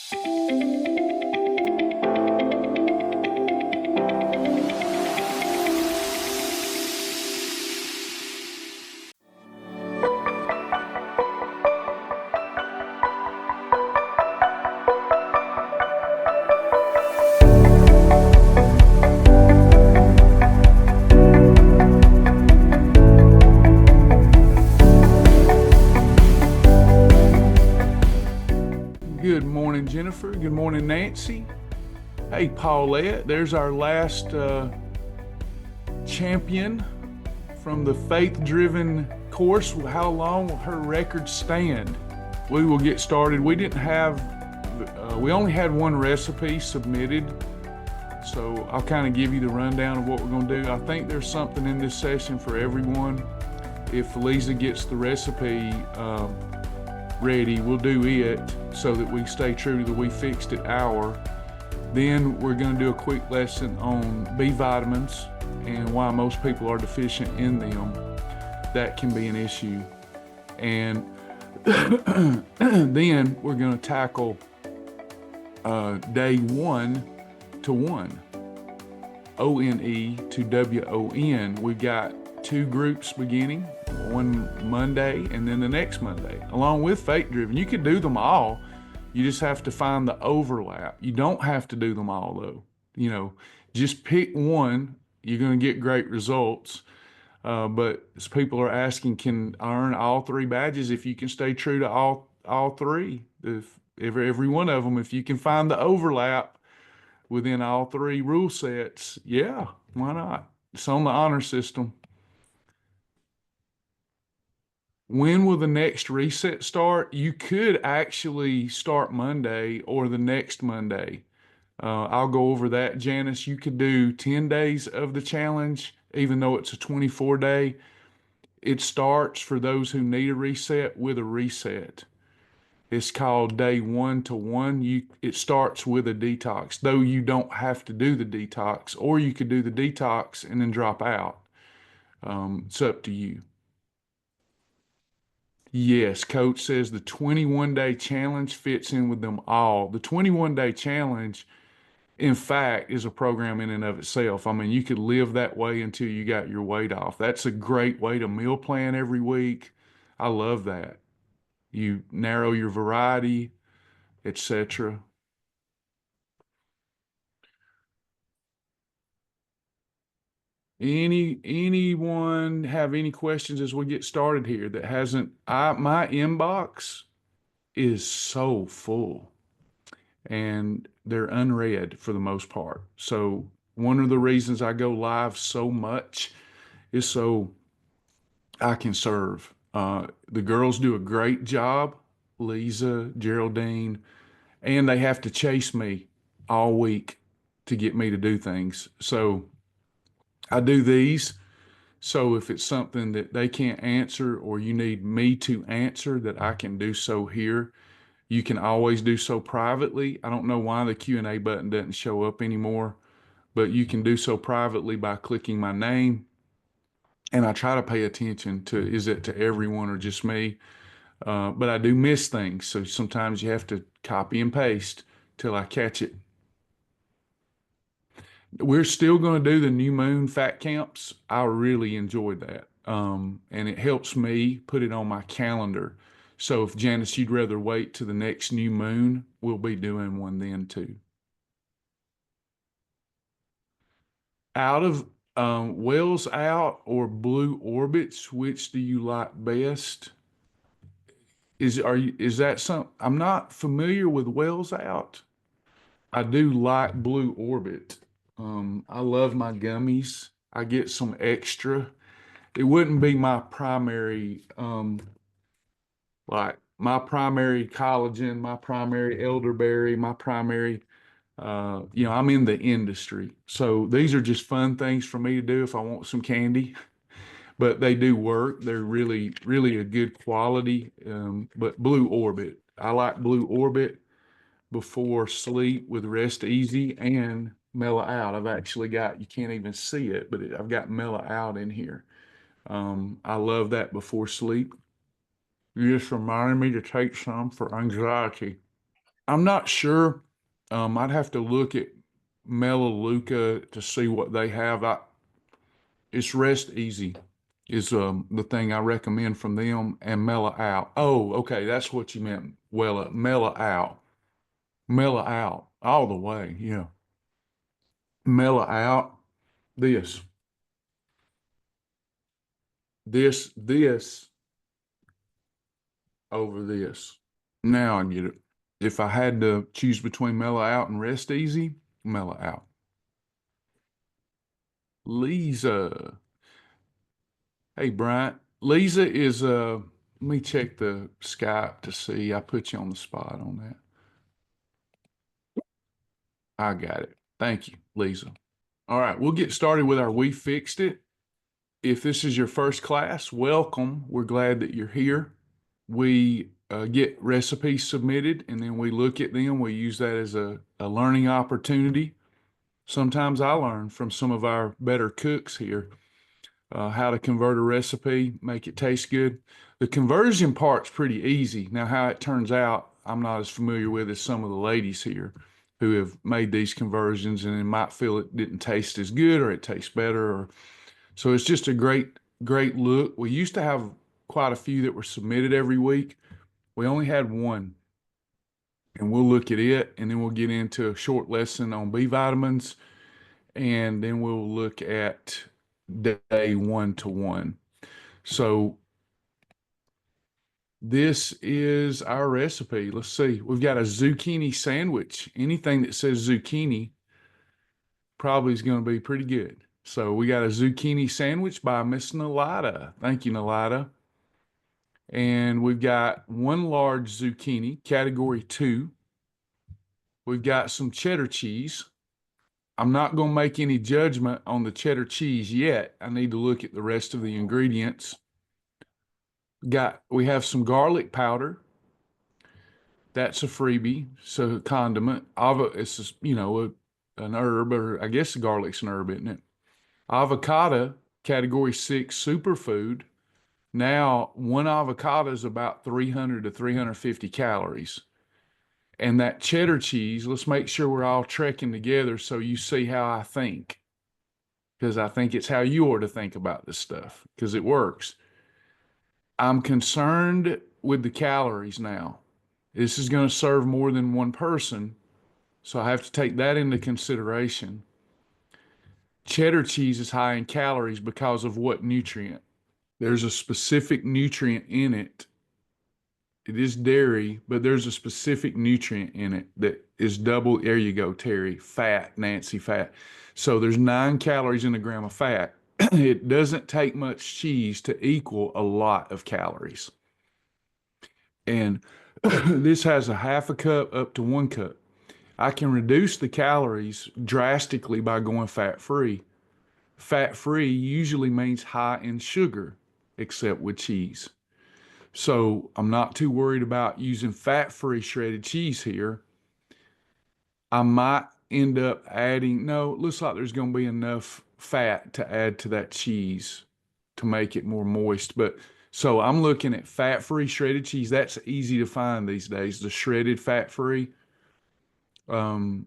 Good morning, Jennifer. Good morning, Nancy. Hey, Paulette, there's our last champion from the faith-driven course. How long will her record stand? We will get started. We only had one recipe submitted, so I'll kind of give you the rundown of what we're going to do. I think there's something in this session for everyone. If Lisa gets the recipe ready, we'll do it so that we stay true to the We Fixed It hour. Then we're going to do a quick lesson on B vitamins and why most people are deficient in them. That can be an issue. And then we're going to tackle day 1 to 1, O-N-E to W-O-N. We've got 2 groups beginning, one Monday and then the next Monday, along with Faith Driven. You could do them all. You just have to find the overlap. You don't have to do them all though. Just pick one. You're going to get great results. But as people are asking, can I earn all 3 badges if you can stay true to all 3? If every one of them, if you can find the overlap within all 3 rule sets, yeah, why not? It's on the honor system. When will the next reset start? You could actually start Monday or the next Monday. I'll go over that. Janice, you could do 10 days of the challenge, even though it's a 24-day. It starts for those who need a reset with a reset. It's called day 1 to 1. It starts with a detox, though you don't have to do the detox, or you could do the detox and then drop out. It's up to you. Yes, Coach says the 21-day challenge fits in with them all. The 21-day challenge, in fact, is a program in and of itself. I mean, you could live that way until you got your weight off. That's a great way to meal plan every week. I love that. You narrow your variety, etc. Anyone have any questions as we get started here that hasn't? My inbox is so full and they're unread for the most part. So one of the reasons I go live so much is so I can serve. The girls do a great job, Lisa, Geraldine, and they have to chase me all week to get me to do things. So I do these. So if it's something that they can't answer or you need me to answer, that I can do so here. You can always do so privately. I don't know why the Q&A button doesn't show up anymore, but you can do so privately by clicking my name. And I try to pay attention to, is it to everyone or just me? But I do miss things. So sometimes you have to copy and paste till I catch it. We're still going to do the new moon fat camps. I really enjoyed that. And it helps me put it on my calendar. So if Janice, you'd rather wait to the next new moon, we'll be doing one then too. Out of Wells Out or Blue Orbits, which do you like best? Is that some? I'm not familiar with Wells Out. I do like Blue Orbit. I love my gummies. I get some extra. It wouldn't be my primary, like my primary collagen, my primary elderberry, my primary, I'm in the industry. So these are just fun things for me to do if I want some candy, but they do work. They're really, really a good quality. But Blue Orbit, I like Blue Orbit before sleep with Rest Easy and Mellow Out. I've actually got, you can't even see it, but I've got Mellow Out in here. I love that before sleep. You just reminded me to take some for anxiety. I'm not sure. I'd have to look at Melaleuca to see what they have. It's Rest Easy is the thing I recommend from them, and Mellow Out. Oh, okay, that's what you meant. Well, Mellow Out all the way. Yeah, Mellow Out. This, this over this. Now I get it. If I had to choose between Mellow Out and Rest Easy, Mellow Out. Lisa. Hey, Bryant. Lisa is let me check the Skype to see. I put you on the spot on that. I got it. Thank you, Lisa. All right, we'll get started with our We Fixed It. If this is your first class, welcome. We're glad that you're here. We get recipes submitted and then we look at them. We use that as a learning opportunity. Sometimes I learn from some of our better cooks here how to convert a recipe, make it taste good. The conversion part's pretty easy. Now, how it turns out, I'm not as familiar with as some of the ladies here who have made these conversions and then might feel it didn't taste as good or it tastes better. So it's just a great look. We used to have quite a few that were submitted every week. We only had one, and we'll look at it, and then we'll get into a short lesson on B vitamins, and then we'll look at day 1-to-1. So this is our recipe. Let's see. We've got a zucchini sandwich. Anything that says zucchini probably is going to be pretty good. So we got a zucchini sandwich by Miss Nalada. Thank you, Nalada. And we've got one large zucchini, category 2. We've got some cheddar cheese. I'm not going to make any judgment on the cheddar cheese yet. I need to look at the rest of the ingredients. We have some garlic powder. That's a freebie. So condiment. It's just, an herb, or I guess garlic's an herb, isn't it? Avocado, category 6 superfood. Now, one avocado is about 300 to 350 calories. And that cheddar cheese, let's make sure we're all trekking together so you see how I think. Because I think it's how you ought to think about this stuff, because it works. I'm concerned with the calories now. This is going to serve more than one person, so I have to take that into consideration. Cheddar cheese is high in calories because of what nutrient? There's a specific nutrient in it. It is dairy, but there's a specific nutrient in it that is double. There you go, Terry. Fat, Nancy, fat. So there's 9 calories in a gram of fat. It doesn't take much cheese to equal a lot of calories. And this has a half a cup up to 1 cup. I can reduce the calories drastically by going fat-free. Fat-free usually means high in sugar, except with cheese. So I'm not too worried about using fat-free shredded cheese here. I might end up adding, no, it looks like there's going to be enough fat to add to that cheese to make it more moist. But so I'm looking at fat-free shredded cheese. That's easy to find these days, the shredded fat-free. Some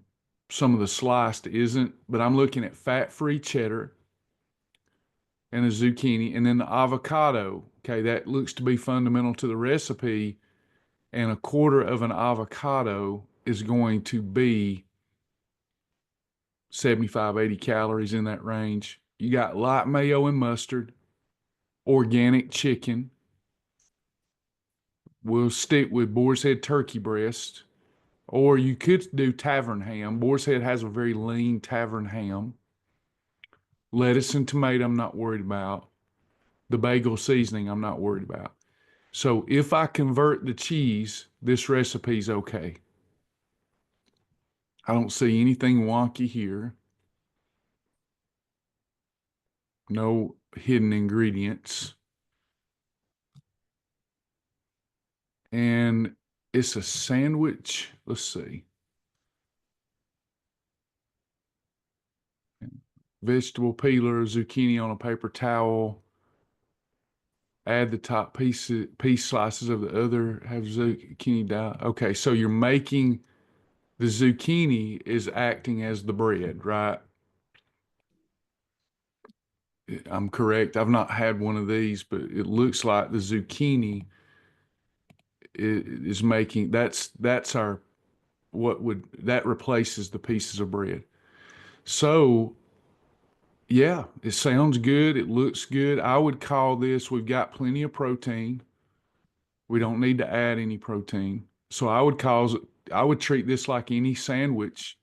of the sliced isn't, but I'm looking at fat-free cheddar and a zucchini, and then the avocado. Okay, that looks to be fundamental to the recipe. And a quarter of an avocado is going to be 75, 80 calories in that range. You got light mayo and mustard, organic chicken. We'll stick with boar's head turkey breast, or you could do tavern ham. Boar's head has a very lean tavern ham. Lettuce and tomato, I'm not worried about. The bagel seasoning, I'm not worried about. So if I convert the cheese, this recipe's okay. I don't see anything wonky here. No hidden ingredients. And it's a sandwich. Let's see. Vegetable peeler, zucchini on a paper towel. Add the top piece slices of the other. Have zucchini dye. Okay, so you're making The zucchini is acting as the bread, right? I'm correct. I've not had one of these, but it looks like the zucchini is making that's our what would that replaces the pieces of bread. So, yeah, it sounds good. It looks good. I would call this, we've got plenty of protein. We don't need to add any protein. So I would treat this like any sandwich.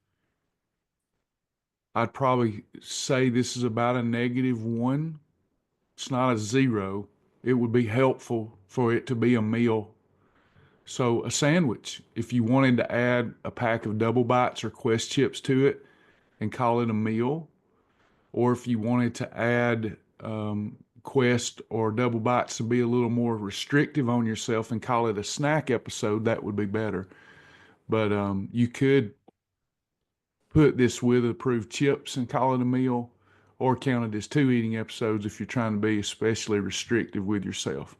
I'd probably say this is about a -1. It's not a 0. It would be helpful for it to be a meal. So a sandwich, if you wanted to add a pack of double bites or Quest chips to it and call it a meal, or if you wanted to add Quest or double bites to be a little more restrictive on yourself and call it a snack episode, that would be better. But you could put this with approved chips and call it a meal, or count it as 2 eating episodes if you're trying to be especially restrictive with yourself.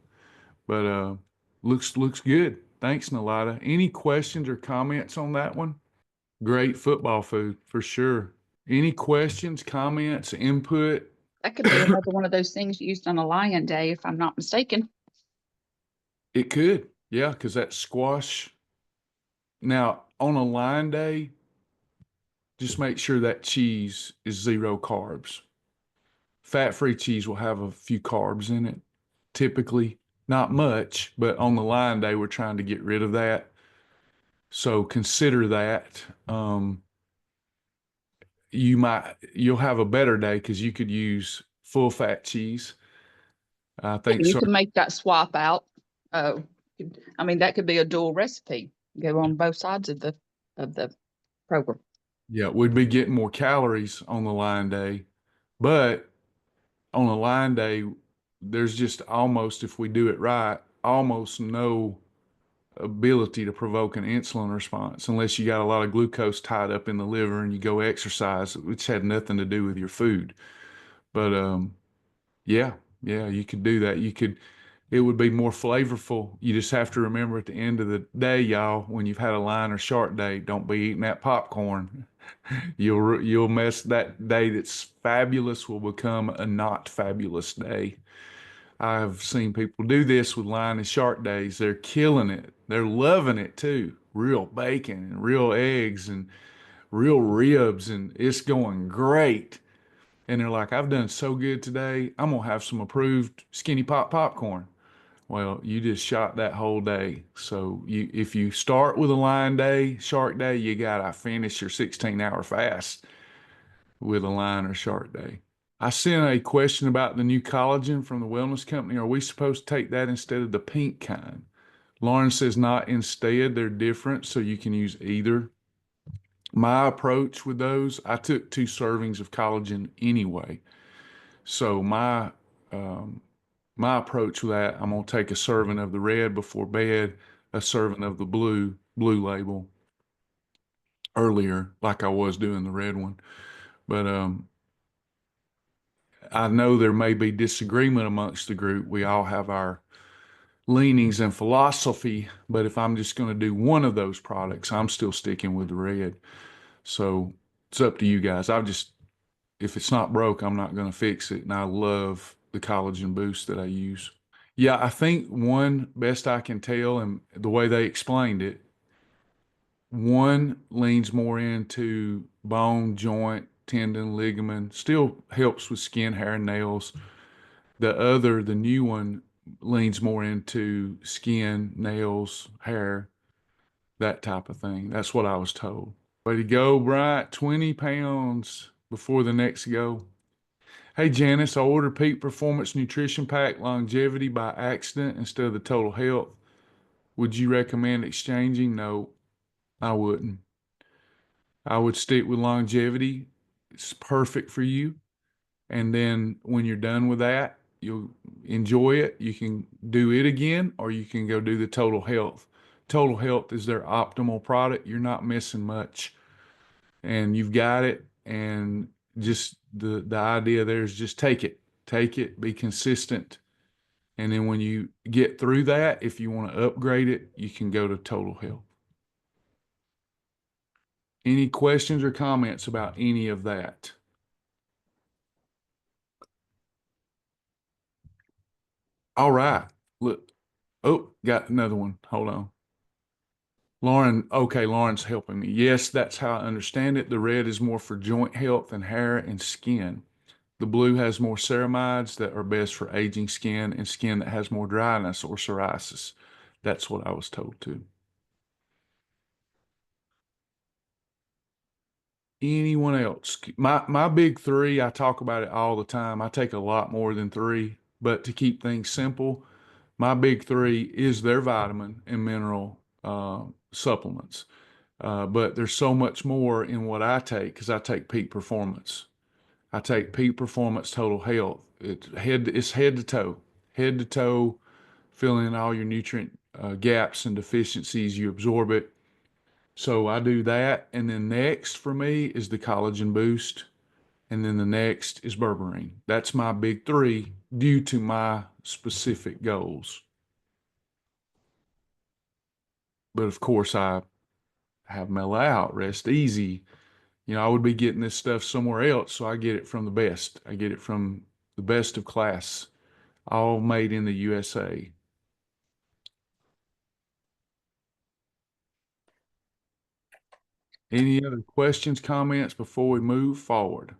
But looks good. Thanks, Nalada. Any questions or comments on that one? Great football food for sure. Any questions, comments, input? That could be another one of those things used on a Lion Day, if I'm not mistaken. It could, yeah, because that squash. Now, on a line day, just make sure that cheese is 0 carbs. Fat-free cheese will have a few carbs in it, typically. Not much, but on the line day, we're trying to get rid of that. So consider that. You'll have a better day because you could use full fat cheese. I think You so. can make that swap out. I mean, that could be a dual recipe. Go on both sides of the program. Yeah, we'd be getting more calories on the line day, but on a line day, there's just almost, if we do it right, almost no ability to provoke an insulin response unless you got a lot of glucose tied up in the liver and you go exercise, which had nothing to do with your food. But yeah, yeah, you could do that. It would be more flavorful. You just have to remember at the end of the day, y'all, when you've had a line or shark day, don't be eating that popcorn. You'll mess that day that's fabulous will become a not fabulous day. I've seen people do this with line and shark days. They're killing it. They're loving it too. Real bacon and real eggs and real ribs, and it's going great. And they're like, I've done so good today. I'm gonna have some approved skinny pop popcorn. Well, you just shot that whole day. So if you start with a line day, shark day, you gotta finish your 16-hour fast with a line or shark day. I sent a question about the new collagen from the wellness company. Are we supposed to take that instead of the pink kind? Lauren says not instead. They're different, so you can use either. My approach with those, I took 2 servings of collagen anyway. So um, my approach with that, I'm gonna take a serving of the red before bed, a serving of the blue label earlier, like I was doing the red one. But I know there may be disagreement amongst the group. We all have our leanings and philosophy, but if I'm just going to do one of those products, I'm still sticking with the red. So it's up to you guys. If it's not broke, I'm not going to fix it. And I love the collagen boost that I use. Yeah, I think one, best I can tell, and the way they explained it, one leans more into bone, joint, tendon, ligament, still helps with skin, hair, and nails. The other, the new one, leans more into skin, nails, hair, that type of thing. That's what I was told. Way to go, Bryant. 20 pounds before the next go. Hey, Janice, I ordered Peak Performance Nutrition Pack Longevity by accident instead of the Total Health. Would you recommend exchanging? No, I wouldn't. I would stick with longevity. It's perfect for you. And then when you're done with that, you'll enjoy it. You can do it again, or you can go do the Total Health. Total Health is their optimal product. You're not missing much, and you've got it. And just the idea there is just take it, be consistent, and then when you get through that, if you want to upgrade it, you can go to Total Health. Any questions or comments about any of that? All right. Look. Oh, got another one. Hold on. Lauren, okay, Lauren's helping me. Yes, that's how I understand it. The red is more for joint health and hair and skin. The blue has more ceramides that are best for aging skin and skin that has more dryness or psoriasis. That's what I was told too. Anyone else? My big three, I talk about it all the time. I take a lot more than three, but to keep things simple, my big three is their vitamin and mineral supplements. But there's so much more in what I take because I take peak performance. I take peak performance total health. It's head to toe, fill in all your nutrient gaps and deficiencies. You absorb it. So I do that, and then next for me is the collagen boost, and then the next is berberine. That's my big three due to my specific goals. But of course, I have mellow out, rest easy. I would be getting this stuff somewhere else, so I get it from the best. I get it from the best of class, all made in the USA. Any other questions, comments before we move forward?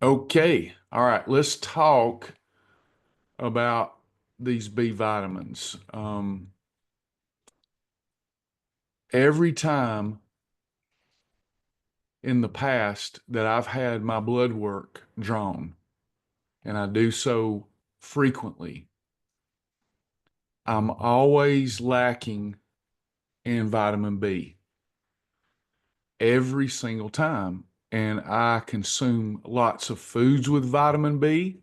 Okay, all right, let's talk about these B vitamins. Every time in the past that I've had my blood work drawn, and I do so frequently, I'm always lacking in vitamin B every single time. And I consume lots of foods with vitamin B.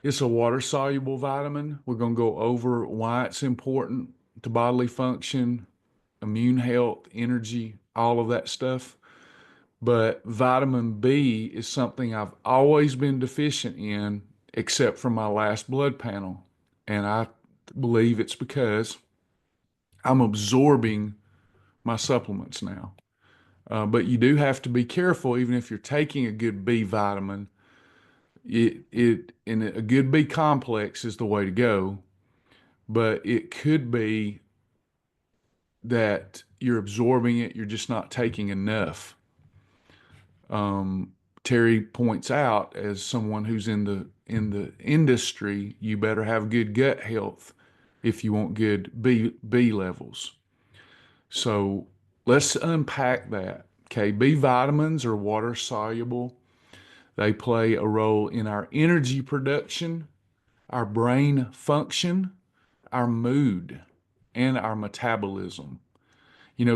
It's a water soluble vitamin. We're going to go over why it's important to bodily function, immune health, energy, all of that stuff. But vitamin B is something I've always been deficient in, except for my last blood panel. And I believe it's because I'm absorbing my supplements now. But you do have to be careful, even if you're taking a good B vitamin. And a good B complex is the way to go. But it could be that you're absorbing it, you're just not taking enough. Terry points out, as someone who's in the industry, you better have good gut health if you want good B levels. So let's unpack that. Okay, B vitamins are water soluble. They play a role in our energy production, our brain function, our mood, and our metabolism.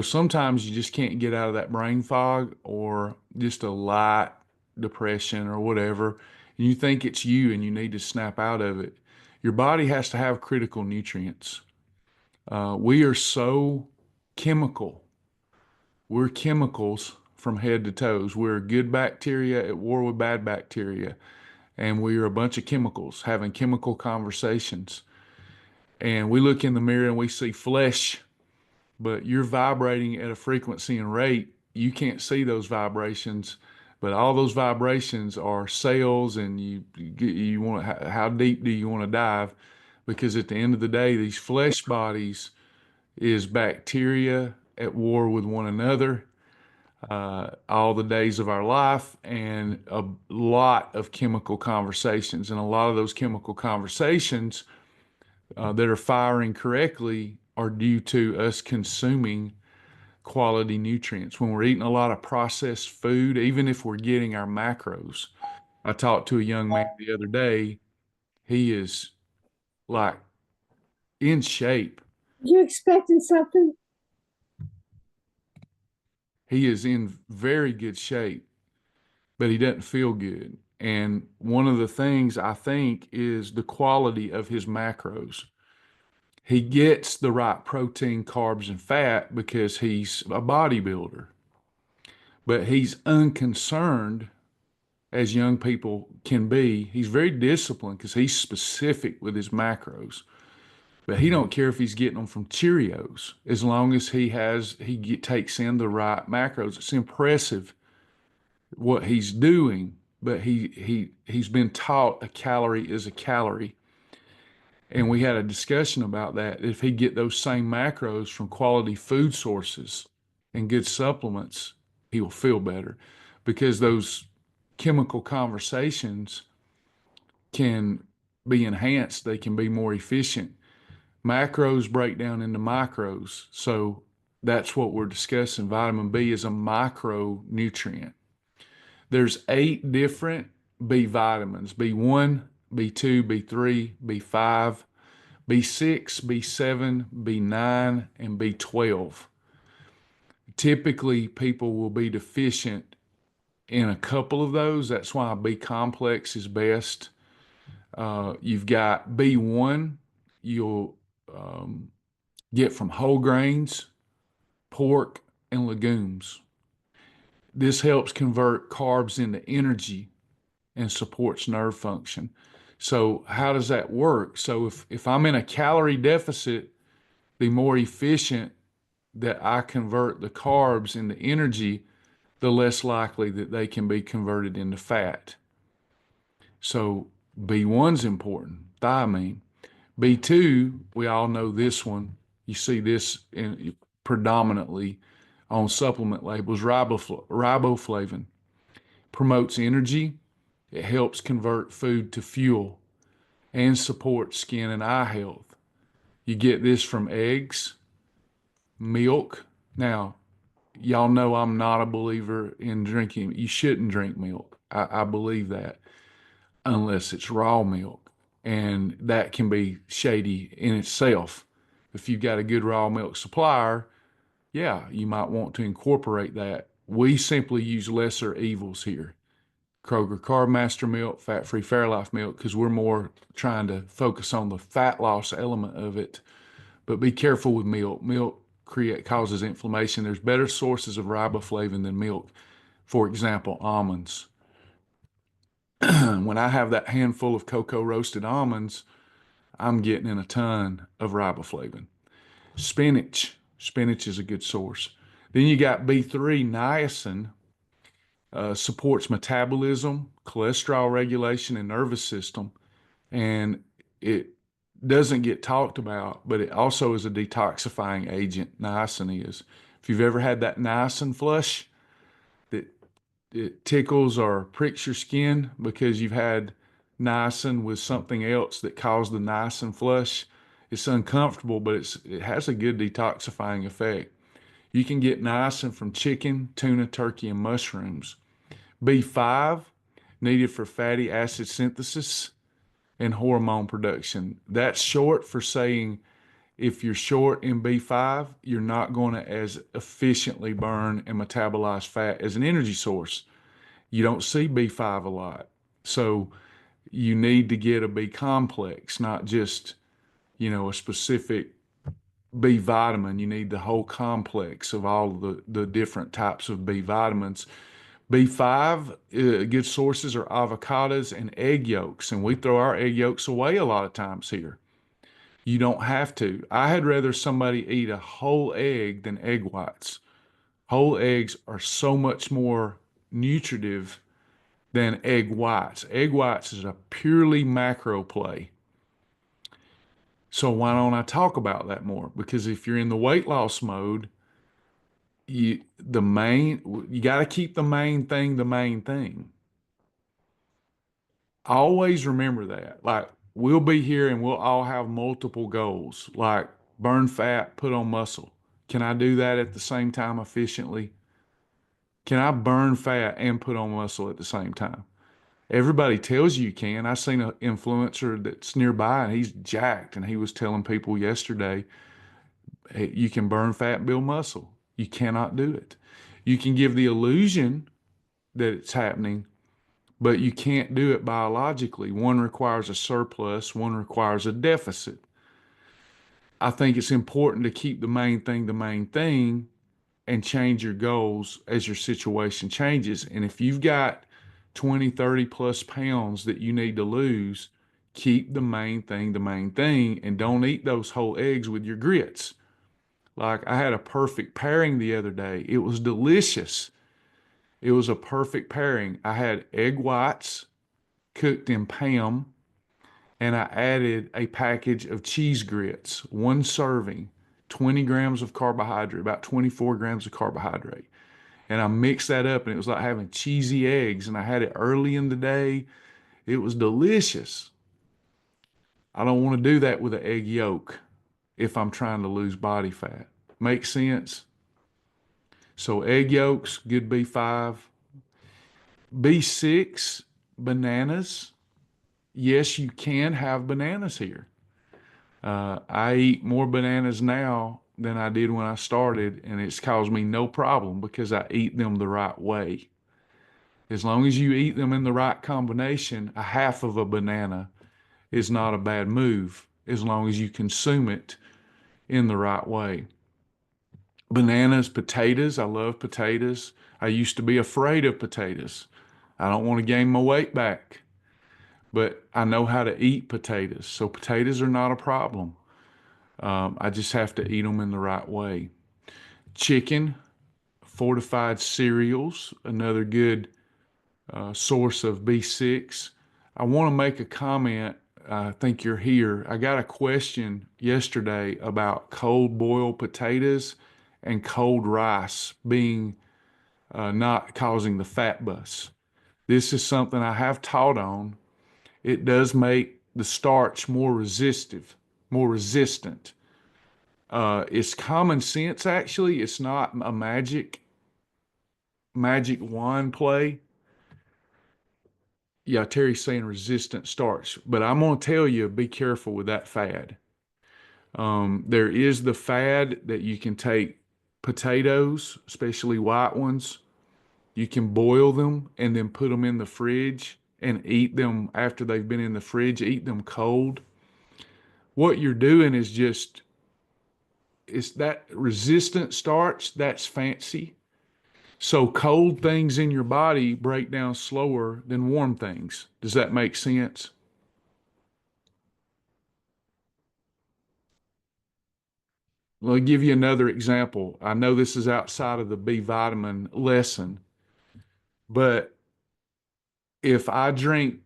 Sometimes you just can't get out of that brain fog or just a light depression or whatever. And you think it's you and you need to snap out of it. Your body has to have critical nutrients. We are so chemical. We're chemicals from head to toes. We're good bacteria at war with bad bacteria. And we are a bunch of chemicals having chemical conversations. And we look in the mirror and we see flesh, but you're vibrating at a frequency and rate. You can't see those vibrations, but all those vibrations are cells. And you want how deep do you want to dive? Because at the end of the day, these flesh bodies is bacteria at war with one another all the days of our life, and a lot of chemical conversations. And a lot of those chemical conversations that are firing correctly are due to us consuming quality nutrients. When we're eating a lot of processed food, even if we're getting our macros. I talked to a young man the other day. He is like in shape. You expecting something? He is in very good shape, but he doesn't feel good. And one of the things I think is the quality of his macros. He gets the right protein, carbs, and fat because he's a bodybuilder, but he's unconcerned as young people can be. He's very disciplined because he's specific with his macros. But he don't care if he's getting them from Cheerios, as long as takes in the right macros. It's impressive what he's doing, but he's been taught a calorie is a calorie. And we had a discussion about that. If he get those same macros from quality food sources and good supplements, he will feel better, because those chemical conversations can be enhanced. They can be more efficient. Macros break down into micros. So that's what we're discussing. Vitamin B is a micronutrient. There's 8 different B vitamins: B1, B2, B3, B5, B6, B7, B9, and B12. Typically, people will be deficient in a couple of those. That's why B complex is best. You've got B1, you'll get from whole grains, pork, and legumes. This helps convert carbs into energy and supports nerve function. So how does that work? So if I'm in a calorie deficit, the more efficient that I convert the carbs into energy, the less likely that they can be converted into fat. So B1's important, thiamine. B2, we all know this one. You see this predominantly on supplement labels, riboflavin. Promotes energy. It helps convert food to fuel and supports skin and eye health. You get this from eggs, milk. Now, y'all know I'm not a believer in drinking. You shouldn't drink milk. I believe that, unless it's raw milk. And that can be shady in itself. If you've got a good raw milk supplier, yeah, you might want to incorporate that. We simply use lesser evils here. Kroger Carb Master milk, fat-free Fairlife milk, because we're more trying to focus on the fat loss element of it. But be careful with milk. Milk causes inflammation. There's better sources of riboflavin than milk. For example, almonds. When I have that handful of cocoa roasted almonds, I'm getting in a ton of riboflavin. Spinach. Spinach is a good source. Then you got B3, niacin. Supports metabolism, cholesterol regulation, and nervous system. And it doesn't get talked about, but it also is a detoxifying agent. Niacin is. If you've ever had that niacin flush that it tickles or pricks your skin because you've had niacin with something else that caused the niacin flush, it's uncomfortable, but it has a good detoxifying effect. You can get niacin from chicken, tuna, turkey, and mushrooms. B5, needed for fatty acid synthesis and hormone production. That's short for saying if you're short in B5, you're not going to as efficiently burn and metabolize fat as an energy source. You don't see B5 a lot. So you need to get a B complex, not just, a specific B vitamin. You need the whole complex of all the different types of B vitamins. B5, good sources are avocados and egg yolks, and we throw our egg yolks away a lot of times here. You don't have to. I had rather somebody eat a whole egg than egg whites. Whole eggs are so much more nutritive than egg whites. Egg whites is a purely macro play. So why don't I talk about that more? Because if you're in the weight loss mode, you got to keep the main thing the main thing. Always remember that. Like, we'll be here and we'll all have multiple goals, like burn fat, put on muscle. Can I do that at the same time efficiently? Can I burn fat and put on muscle at the same time? Everybody tells you can. I seen an influencer that's nearby and he's jacked, and he was telling people yesterday, hey, you can burn fat and build muscle. You cannot do it. You can give the illusion that it's happening, but you can't do it biologically. One requires a surplus, one requires a deficit. I think it's important to keep the main thing and change your goals as your situation changes. And if you've got 20, 30 plus pounds that you need to lose, Keep the main thing, and don't eat those whole eggs with your grits. Like I had a perfect pairing the other day. It was delicious. It was a perfect pairing. I had egg whites cooked in Pam, and I added a package of cheese grits, one serving, 20 grams of carbohydrate, about 24 grams of carbohydrate. And I mixed that up, and it was like having cheesy eggs. And I had it early in the day. It was delicious. I don't want to do that with an egg yolk if I'm trying to lose body fat. Make sense? So egg yolks, good B5. B6, bananas. Yes, you can have bananas here. I eat more bananas now than I did when I started, and it's caused me no problem because I eat them the right way. As long as you eat them in the right combination, a half of a banana is not a bad move as long as you consume it in the right way. Bananas, potatoes. I love potatoes. I used to be afraid of potatoes. I don't want to gain my weight back, but I know how to eat potatoes. So potatoes are not a problem. I just have to eat them in the right way. Chicken, fortified cereals, another good source of B6. I want to make a comment. I think you're here. I got a question yesterday about cold boiled potatoes and cold rice being not causing the fat bus. This is something I have taught on. It does make the starch more resistant. It's common sense, actually. It's not a magic wand play. Yeah, Terry's saying resistant starch, but I'm going to tell you, be careful with that fad. There is the fad that you can take potatoes, especially white ones. You can boil them and then put them in the fridge and eat them after they've been in the fridge, eat them cold. What you're doing is just, it's that resistant starch, that's fancy. So cold things in your body break down slower than warm things. Does that make sense? Let me give you another example. I know this is outside of the B vitamin lesson, but if I drink,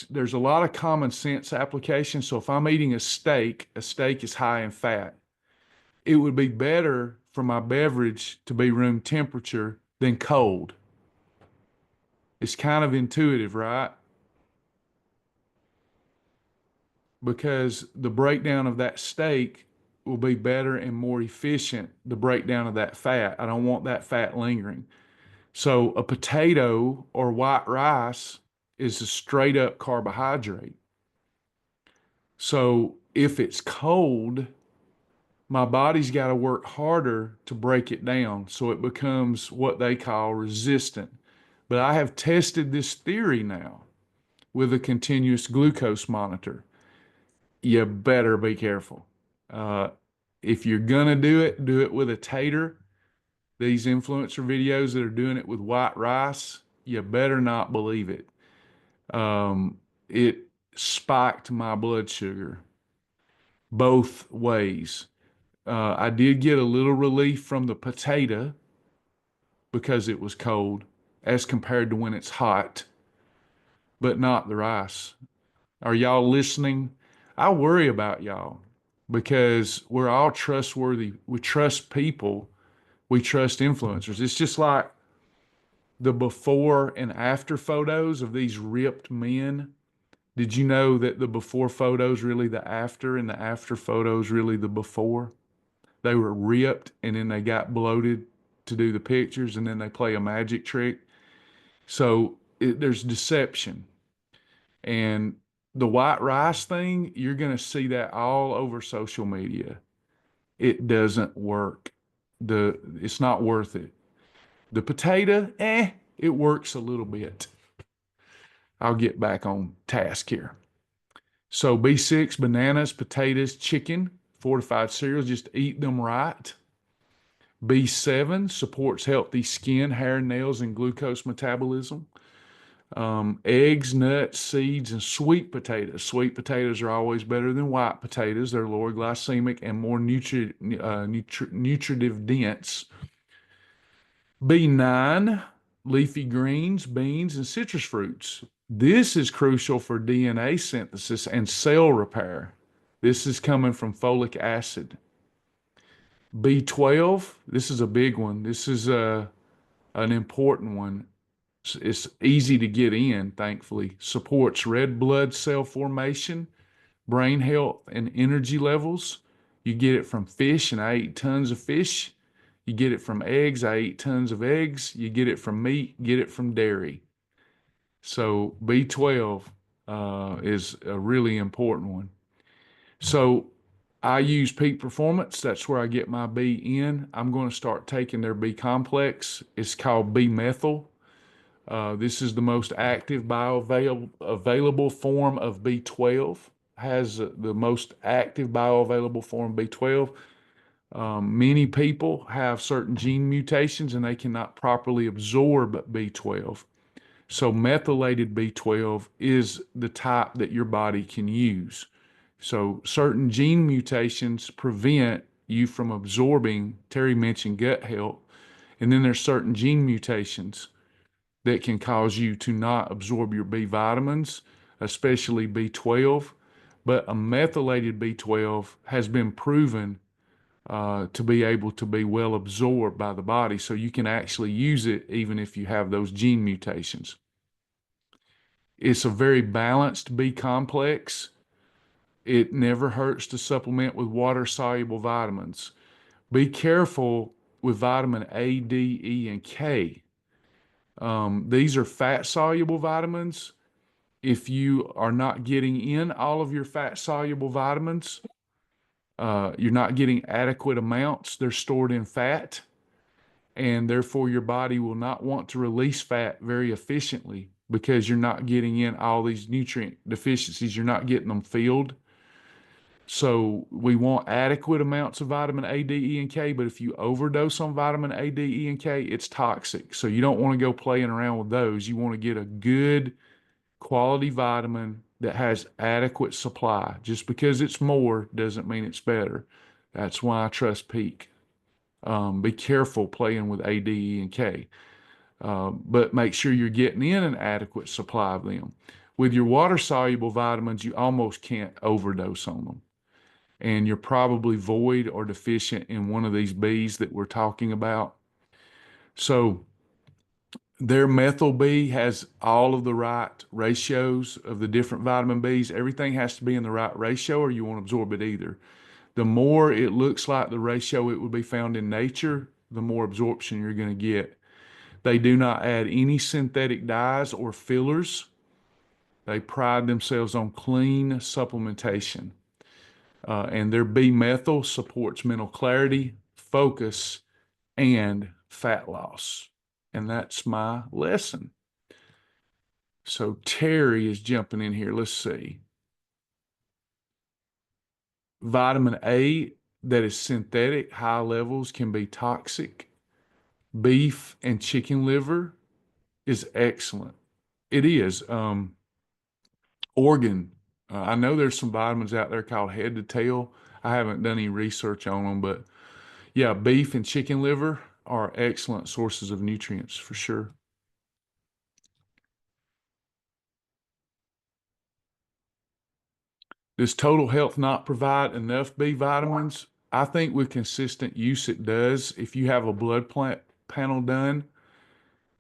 there's a lot of common sense applications. So if I'm eating a steak is high in fat. It would be better for my beverage to be room temperature than cold. It's kind of intuitive, right? Because the breakdown of that steak will be better and more efficient, the breakdown of that fat. I don't want that fat lingering. So a potato or white rice is a straight up carbohydrate. So if it's cold, my body's got to work harder to break it down. So it becomes what they call resistant. But I have tested this theory now with a continuous glucose monitor. You better be careful. Uh, if you're gonna do it with a tater. These influencer videos that are doing it with white rice, you better not believe it. It spiked my blood sugar both ways. I did get a little relief from the potato because it was cold as compared to when it's hot, but not the rice. Are y'all listening? I worry about y'all because we're all trustworthy. We trust people. We trust influencers. It's just like the before and after photos of these ripped men. Did you know that the before photos really the after and the after photos really the before? They were ripped and then they got bloated to do the pictures and then they play a magic trick. So there's deception. And the white rice thing, you're going to see that all over social media. It doesn't work. It's not worth it. The potato, it works a little bit. I'll get back on task here. So B6, bananas, potatoes, chicken, fortified cereals, just eat them right. B7 supports healthy skin, hair, nails, and glucose metabolism. Eggs, nuts, seeds, and sweet potatoes. Sweet potatoes are always better than white potatoes. They're lower glycemic and more nutritive dense. B9, leafy greens, beans, and citrus fruits. This is crucial for DNA synthesis and cell repair. This is coming from folic acid. B12, this is a big one. This is an important one. It's easy to get in, thankfully. Supports red blood cell formation, brain health, and energy levels. You get it from fish, and I eat tons of fish. You get it from eggs. I eat tons of eggs. You get it from meat. Get it from dairy. So B12 is a really important one. So I use Peak Performance. That's where I get my B in. I'm going to start taking their B complex. It's called B methyl. This is the most active bioavailable form of B12. Has the most active bioavailable form of B12. Many people have certain gene mutations and they cannot properly absorb B12. So methylated B12 is the type that your body can use. So certain gene mutations prevent you from absorbing, Terry mentioned gut health, and then there's certain gene mutations that can cause you to not absorb your B vitamins, especially B12. But a methylated B12 has been proven to be able to be well absorbed by the body. So you can actually use it even if you have those gene mutations. It's a very balanced B complex. It never hurts to supplement with water-soluble vitamins. Be careful with vitamin A, D, E, and K. These are fat-soluble vitamins. If you are not getting in all of your fat-soluble vitamins, you're not getting adequate amounts. They're stored in fat, and therefore your body will not want to release fat very efficiently because you're not getting in all these nutrient deficiencies. You're not getting them filled. So we want adequate amounts of vitamin A, D, E, and K, but if you overdose on vitamin A, D, E, and K, it's toxic. So you don't want to go playing around with those. You want to get a good quality vitamin that has adequate supply. Just because it's more doesn't mean it's better. That's why I trust Peak. Be careful playing with A, D, E, and K. But make sure you're getting in an adequate supply of them. With your water-soluble vitamins, you almost can't overdose on them. And you're probably void or deficient in one of these Bs that we're talking about. So their methyl B has all of the right ratios of the different vitamin Bs. Everything has to be in the right ratio or you won't absorb it either. The more it looks like the ratio it would be found in nature, the more absorption you're going to get. They do not add any synthetic dyes or fillers. They pride themselves on clean supplementation. And their B-methyl supports mental clarity, focus, and fat loss. And that's my lesson. So Terry is jumping in here. Let's see. Vitamin A that is synthetic, high levels can be toxic. Beef and chicken liver is excellent. It is. Organ. I know there's some vitamins out there called head to tail. I haven't done any research on them, but yeah, beef and chicken liver are excellent sources of nutrients for sure. Does total health not provide enough B vitamins? I think with consistent use it does. If you have a blood panel done,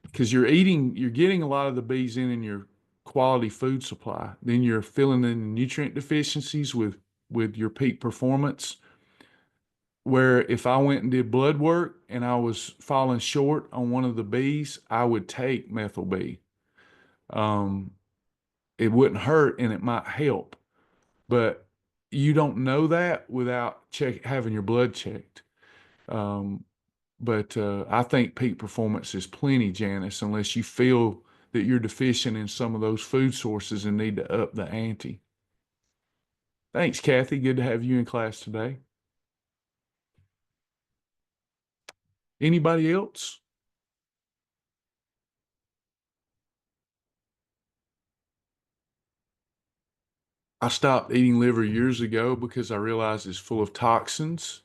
because you're getting a lot of the B's in your quality food supply. Then you're filling in the nutrient deficiencies with your peak performance. Where if I went and did blood work and I was falling short on one of the B's, I would take methyl B. It wouldn't hurt and it might help, but you don't know that without having your blood checked. But I think peak performance is plenty, Janice, unless you feel that you're deficient in some of those food sources and need to up the ante. Thanks, Kathy. Good to have you in class today. Anybody else? I stopped eating liver years ago because I realized it's full of toxins.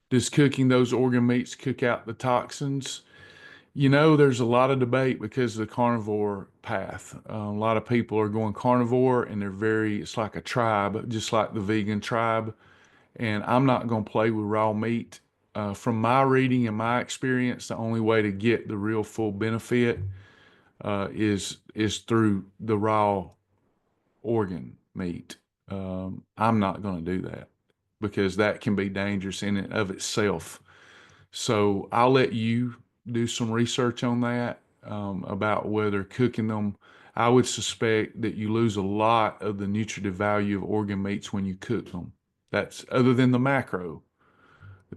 Does cooking those organ meats cook out the toxins? There's a lot of debate because of the carnivore path. A lot of people are going carnivore and it's like a tribe, just like the vegan tribe. And I'm not going to play with raw meat. From my reading and my experience, the only way to get the real full benefit is through the raw organ meat. I'm not going to do that because that can be dangerous in and of itself. So I'll let you do some research on that about whether cooking them. I would suspect that you lose a lot of the nutritive value of organ meats when you cook them. That's other than the macro.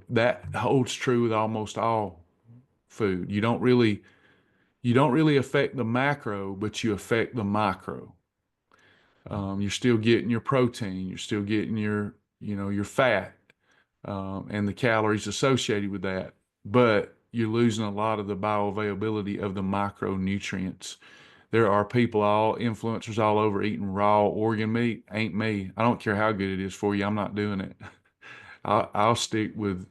That holds true with almost all food. You don't really affect the macro, but you affect the micro. You're still getting your protein, you're still getting your fat, and the calories associated with that, but you're losing a lot of the bioavailability of the micronutrients. There are influencers all over eating raw organ meat. Ain't me. I don't care how good it is for you. I'm not doing it. I'll stick with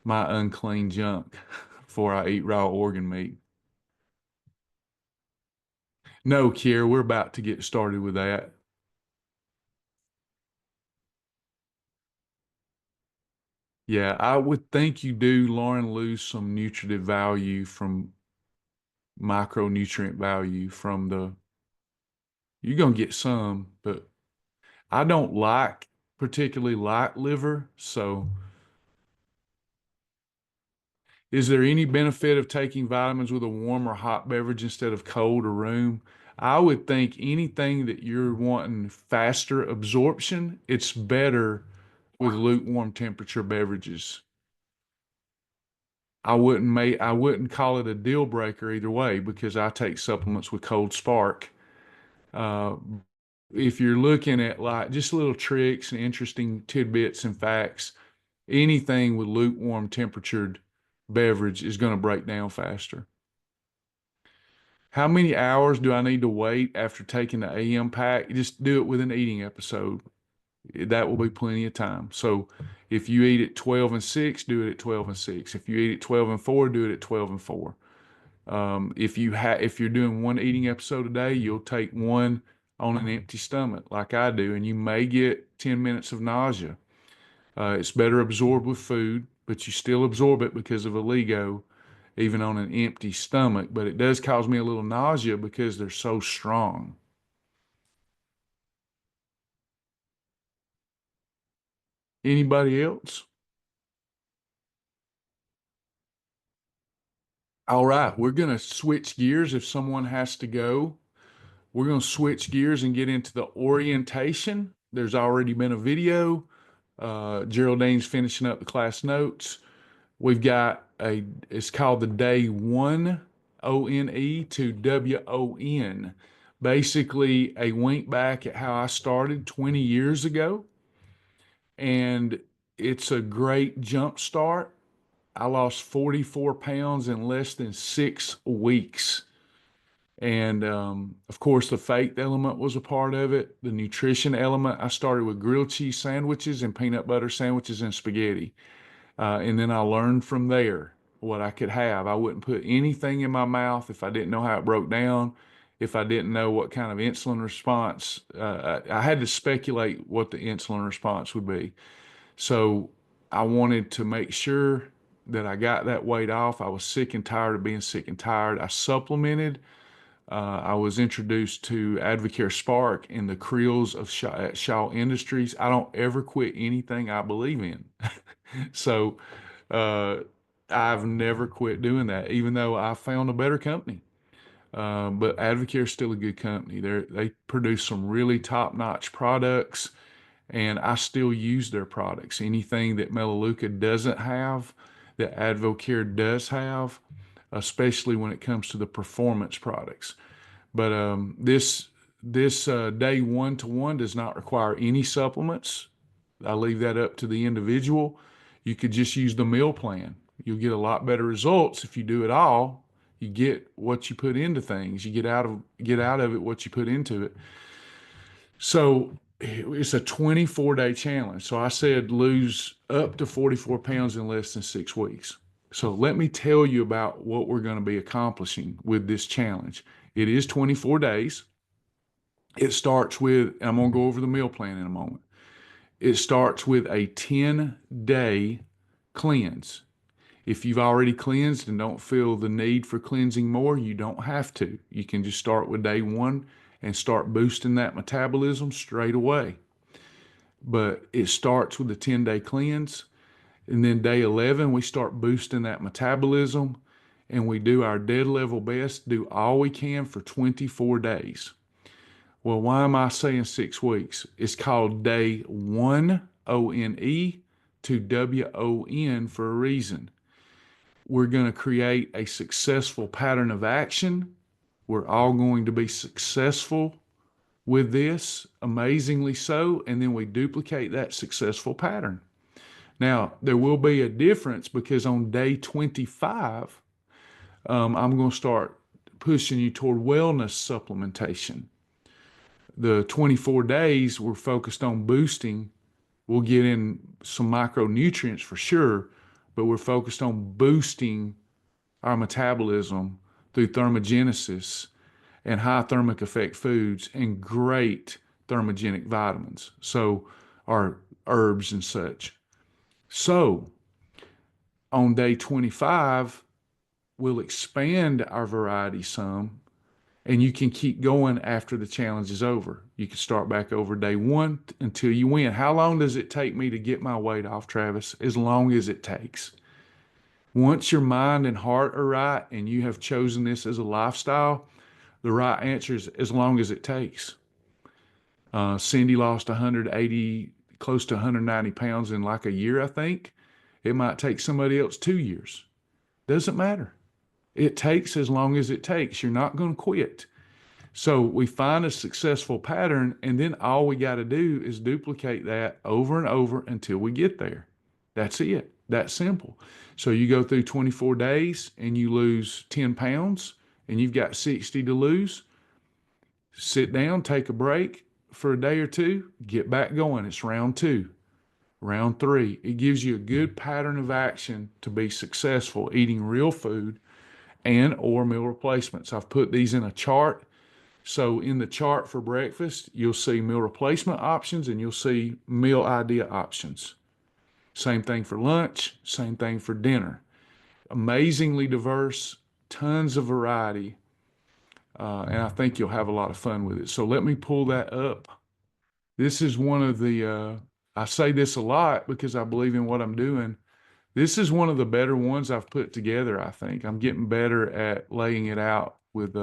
my unclean junk before I eat raw organ meat. No, Kier, we're about to get started with that. Yeah, I would think you do, Lauren, lose some nutritive value from micronutrient value you're going to get some, but I don't particularly like liver. So is there any benefit of taking vitamins with a warm or hot beverage instead of cold or room? I would think anything that you're wanting faster absorption, it's better with lukewarm temperature beverages. I wouldn't call it a deal breaker either way because I take supplements with Cold Spark. Uh, if you're looking at like just little tricks and interesting tidbits and facts, anything with lukewarm temperatured beverage is going to break down faster. How many hours do I need to wait after taking the AM pack? Just do it with an eating episode. That will be plenty of time. So if you eat at 12 and 6, do it at 12 and 6. If you eat at 12 and 4, do it at 12 and 4. If you're doing one eating episode a day, you'll take one on an empty stomach like I do, and you may get 10 minutes of nausea. It's better absorbed with food, but you still absorb it because of oligo, even on an empty stomach. But it does cause me a little nausea because they're so strong. Anybody else? All right, we're going to switch gears if someone has to go. We're going to switch gears and get into the orientation. There's already been a video. Geraldine's finishing up the class notes. We've got it's called the day one, ONE to WON. Basically, a wink back at how I started 20 years ago. And it's a great jump start. I lost 44 pounds in less than 6 weeks. And of course, the faith element was a part of it. The nutrition element, I started with grilled cheese sandwiches and peanut butter sandwiches and spaghetti. And then I learned from there what I could have. I wouldn't put anything in my mouth if I didn't know how it broke down, if I didn't know what kind of insulin response. I had to speculate what the insulin response would be. So I wanted to make sure that I got that weight off. I was sick and tired of being sick and tired. I supplemented. I was introduced to Advocare Spark and the Creels of at Shaw Industries. I don't ever quit anything I believe in. So I've never quit doing that, even though I found a better company. But Advocare is still a good company. They produce some really top-notch products, and I still use their products. Anything that Melaleuca doesn't have, that Advocare does have, especially when it comes to the performance products. But this day 1-to-1 does not require any supplements. I leave that up to the individual. You could just use the meal plan. You'll get a lot better results if you do it all. You get what you put into things. You get out of it what you put into it. So it's a 24-day challenge. So I said lose up to 44 pounds in less than 6 weeks. So let me tell you about what we're going to be accomplishing with this challenge. It is 24 days. It starts with, and I'm going to go over the meal plan in a moment. It starts with a 10-day cleanse. If you've already cleansed and don't feel the need for cleansing more, you don't have to. You can just start with day one and start boosting that metabolism straight away. But it starts with a 10-day cleanse. And then day 11, we start boosting that metabolism and we do our dead level best, do all we can for 24 days. Well, why am I saying 6 weeks? It's called day one, ONE, to WON for a reason. We're going to create a successful pattern of action. We're all going to be successful with this, amazingly so, and then we duplicate that successful pattern. Now, there will be a difference because on day 25, I'm going to start pushing you toward wellness supplementation. The 24 days we're focused on boosting. We'll get in some micronutrients for sure, but we're focused on boosting our metabolism through thermogenesis and high thermic effect foods and great thermogenic vitamins. So our herbs and such. So on day 25, we'll expand our variety some, and you can keep going after the challenge is over. You can start back over day one until you win. How long does it take me to get my weight off, Travis? As long as it takes. Once your mind and heart are right and you have chosen this as a lifestyle, the right answer is as long as it takes. Cindy lost 180, close to 190 pounds in like a year, I think. It might take somebody else 2 years. Doesn't matter. It takes as long as it takes. You're not going to quit. So we find a successful pattern, and then all we got to do is duplicate that over and over until we get there. That's it. That's simple. So you go through 24 days and you lose 10 pounds and you've got 60 to lose. Sit down, take a break for a day or two, get back going. It's round 2, round 3. It gives you a good pattern of action to be successful eating real food and or meal replacements. I've put these in a chart. So in the chart for breakfast, you'll see meal replacement options and you'll see meal idea options. Same thing for lunch, same thing for dinner. Amazingly diverse, tons of variety, and I think you'll have a lot of fun with it. So let me pull that up. This is one of the, I say this a lot because I believe in what I'm doing. This is one of the better ones I've put together, I think. I'm getting better at laying it out with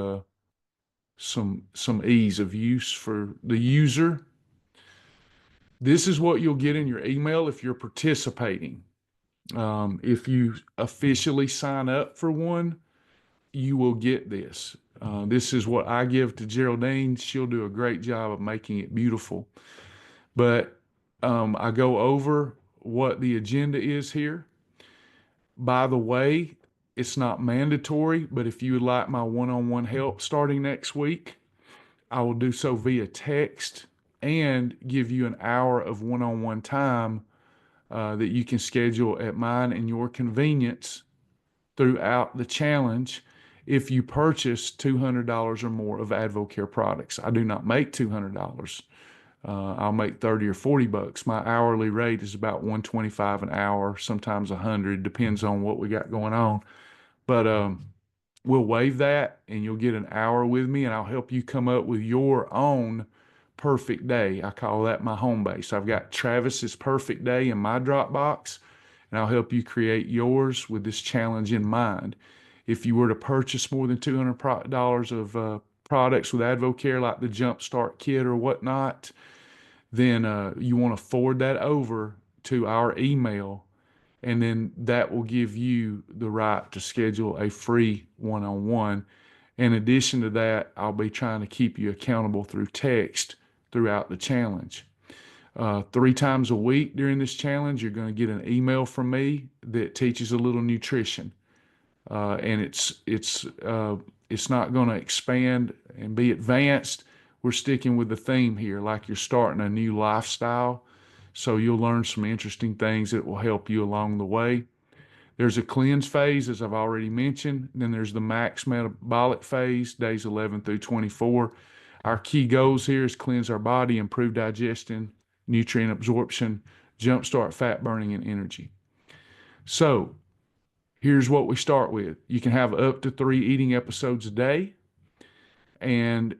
some ease of use for the user. This is what you'll get in your email if you're participating. If you officially sign up for one, you will get this. This is what I give to Geraldine. She'll do a great job of making it beautiful. But I go over what the agenda is here. By the way, it's not mandatory, but if you would like my one-on-one help starting next week, I will do so via text and give you an hour of one-on-one time that you can schedule at mine and your convenience throughout the challenge if you purchase $200 or more of AdvoCare products. I do not make $200. I'll make 30 or 40 bucks. My hourly rate is about $125 an hour, sometimes 100, depends on what we got going on. But we'll waive that and you'll get an hour with me and I'll help you come up with your own perfect day. I call that my home base. I've got Travis's perfect day in my Dropbox and I'll help you create yours with this challenge in mind. If you were to purchase more than $200 of products with AdvoCare, like the Jumpstart Kit or whatnot, then you want to forward that over to our email, and then that will give you the right to schedule a free one-on-one. In addition to that, I'll be trying to keep you accountable through text throughout the challenge. 3 times a week during this challenge, you're going to get an email from me that teaches a little nutrition. And it's not going to expand and be advanced. we're sticking with the theme here, like you're starting a new lifestyle. So you'll learn some interesting things that will help you along the way. There's a cleanse phase, as I've already mentioned. Then there's the max metabolic phase, days 11 through 24. Our key goals here is cleanse our body, improve digestion, nutrient absorption, jumpstart fat burning and energy. So here's what we start with. You can have up to 3 eating episodes a day. And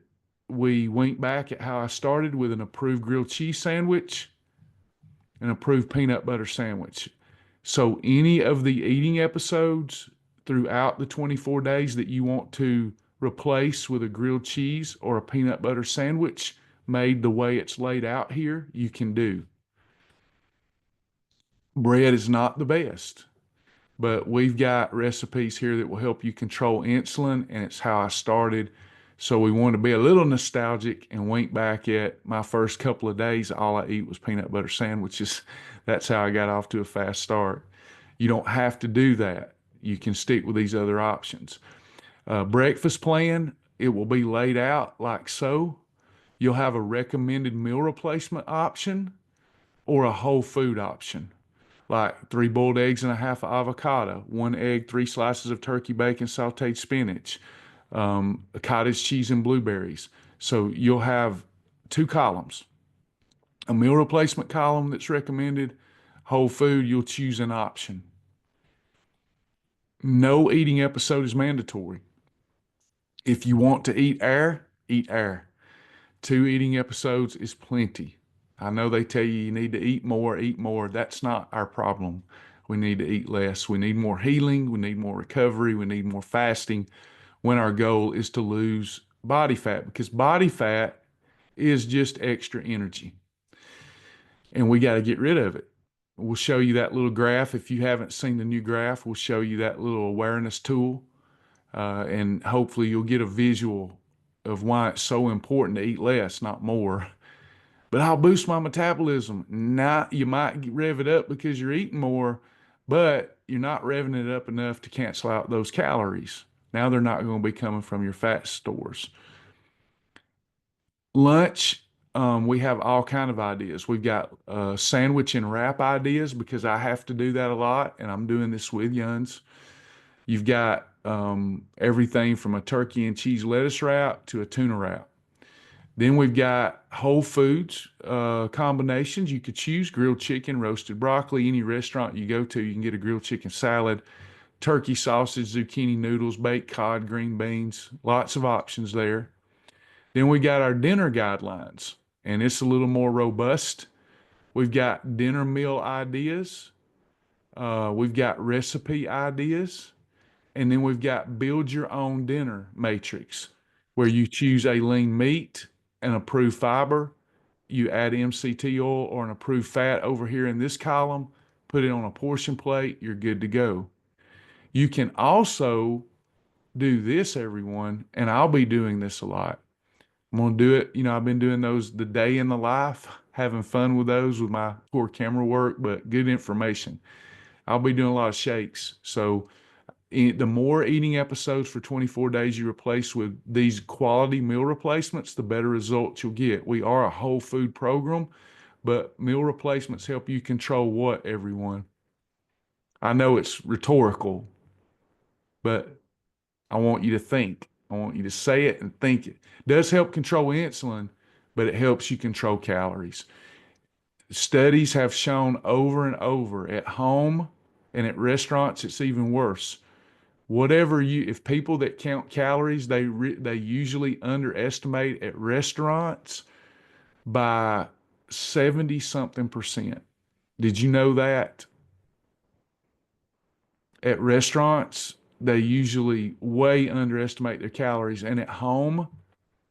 we went back at how I started with an approved grilled cheese sandwich, an approved peanut butter sandwich. So any of the eating episodes throughout the 24 days that you want to replace with a grilled cheese or a peanut butter sandwich made the way it's laid out here, you can do. Bread is not the best, but we've got recipes here that will help you control insulin, and it's how I started. So we want to be a little nostalgic and wink back at my first couple of days. All I eat was peanut butter sandwiches. That's how I got off to a fast start. You don't have to do that. You can stick with these other options. Breakfast plan, it will be laid out like so. You'll have a recommended meal replacement option or a whole food option, like 3 boiled eggs and a half of avocado, 1 egg, 3 slices of turkey bacon, sauteed spinach, cottage cheese and blueberries. So you'll have 2 columns, a meal replacement column that's recommended, whole food, you'll choose an option. No eating episode is mandatory. If you want to eat air, eat air. 2 eating episodes is plenty. I know they tell you need to eat more, eat more. That's not our problem. We need to eat less. We need more healing. We need more recovery. We need more fasting when our goal is to lose body fat, because body fat is just extra energy and we got to get rid of it. We'll show you that little graph. If you haven't seen the new graph, we'll show you that little awareness tool, and hopefully you'll get a visual of why it's so important to eat less, not more. But I'll boost my metabolism. Now, you might rev it up because you're eating more, but you're not revving it up enough to cancel out those calories. Now they're not going to be coming from your fat stores. Lunch, we have all kind of ideas. We've got sandwich and wrap ideas because I have to do that a lot, and I'm doing this with Yuns. You've got everything from a turkey and cheese lettuce wrap to a tuna wrap. Then we've got whole foods combinations. You could choose grilled chicken, roasted broccoli. Any restaurant you go to, you can get a grilled chicken salad, turkey sausage, zucchini noodles, baked cod, green beans. Lots of options there. Then we got our dinner guidelines, and it's a little more robust. We've got dinner meal ideas. We've got recipe ideas. And then we've got build your own dinner matrix, where you choose a lean meat, an approved fiber, you add MCT oil or an approved fat over here in this column, put it on a portion plate, you're good to go. You can also do this, everyone, and I'll be doing this a lot. I'm going to do it. I've been doing those, the day in the life, having fun with those with my poor camera work, but good information. I'll be doing a lot of shakes. So the more eating episodes for 24 days you replace with these quality meal replacements, the better results you'll get. We are a whole food program, but meal replacements help you control what, everyone? I know it's rhetorical, but I want you to think. I want you to say it and think it. It does help control insulin, but it helps you control calories. Studies have shown over and over at home and at restaurants, it's even worse. If people that count calories, they usually underestimate at restaurants by 70-something%. Did you know that? At restaurants, they usually way underestimate their calories, and at home,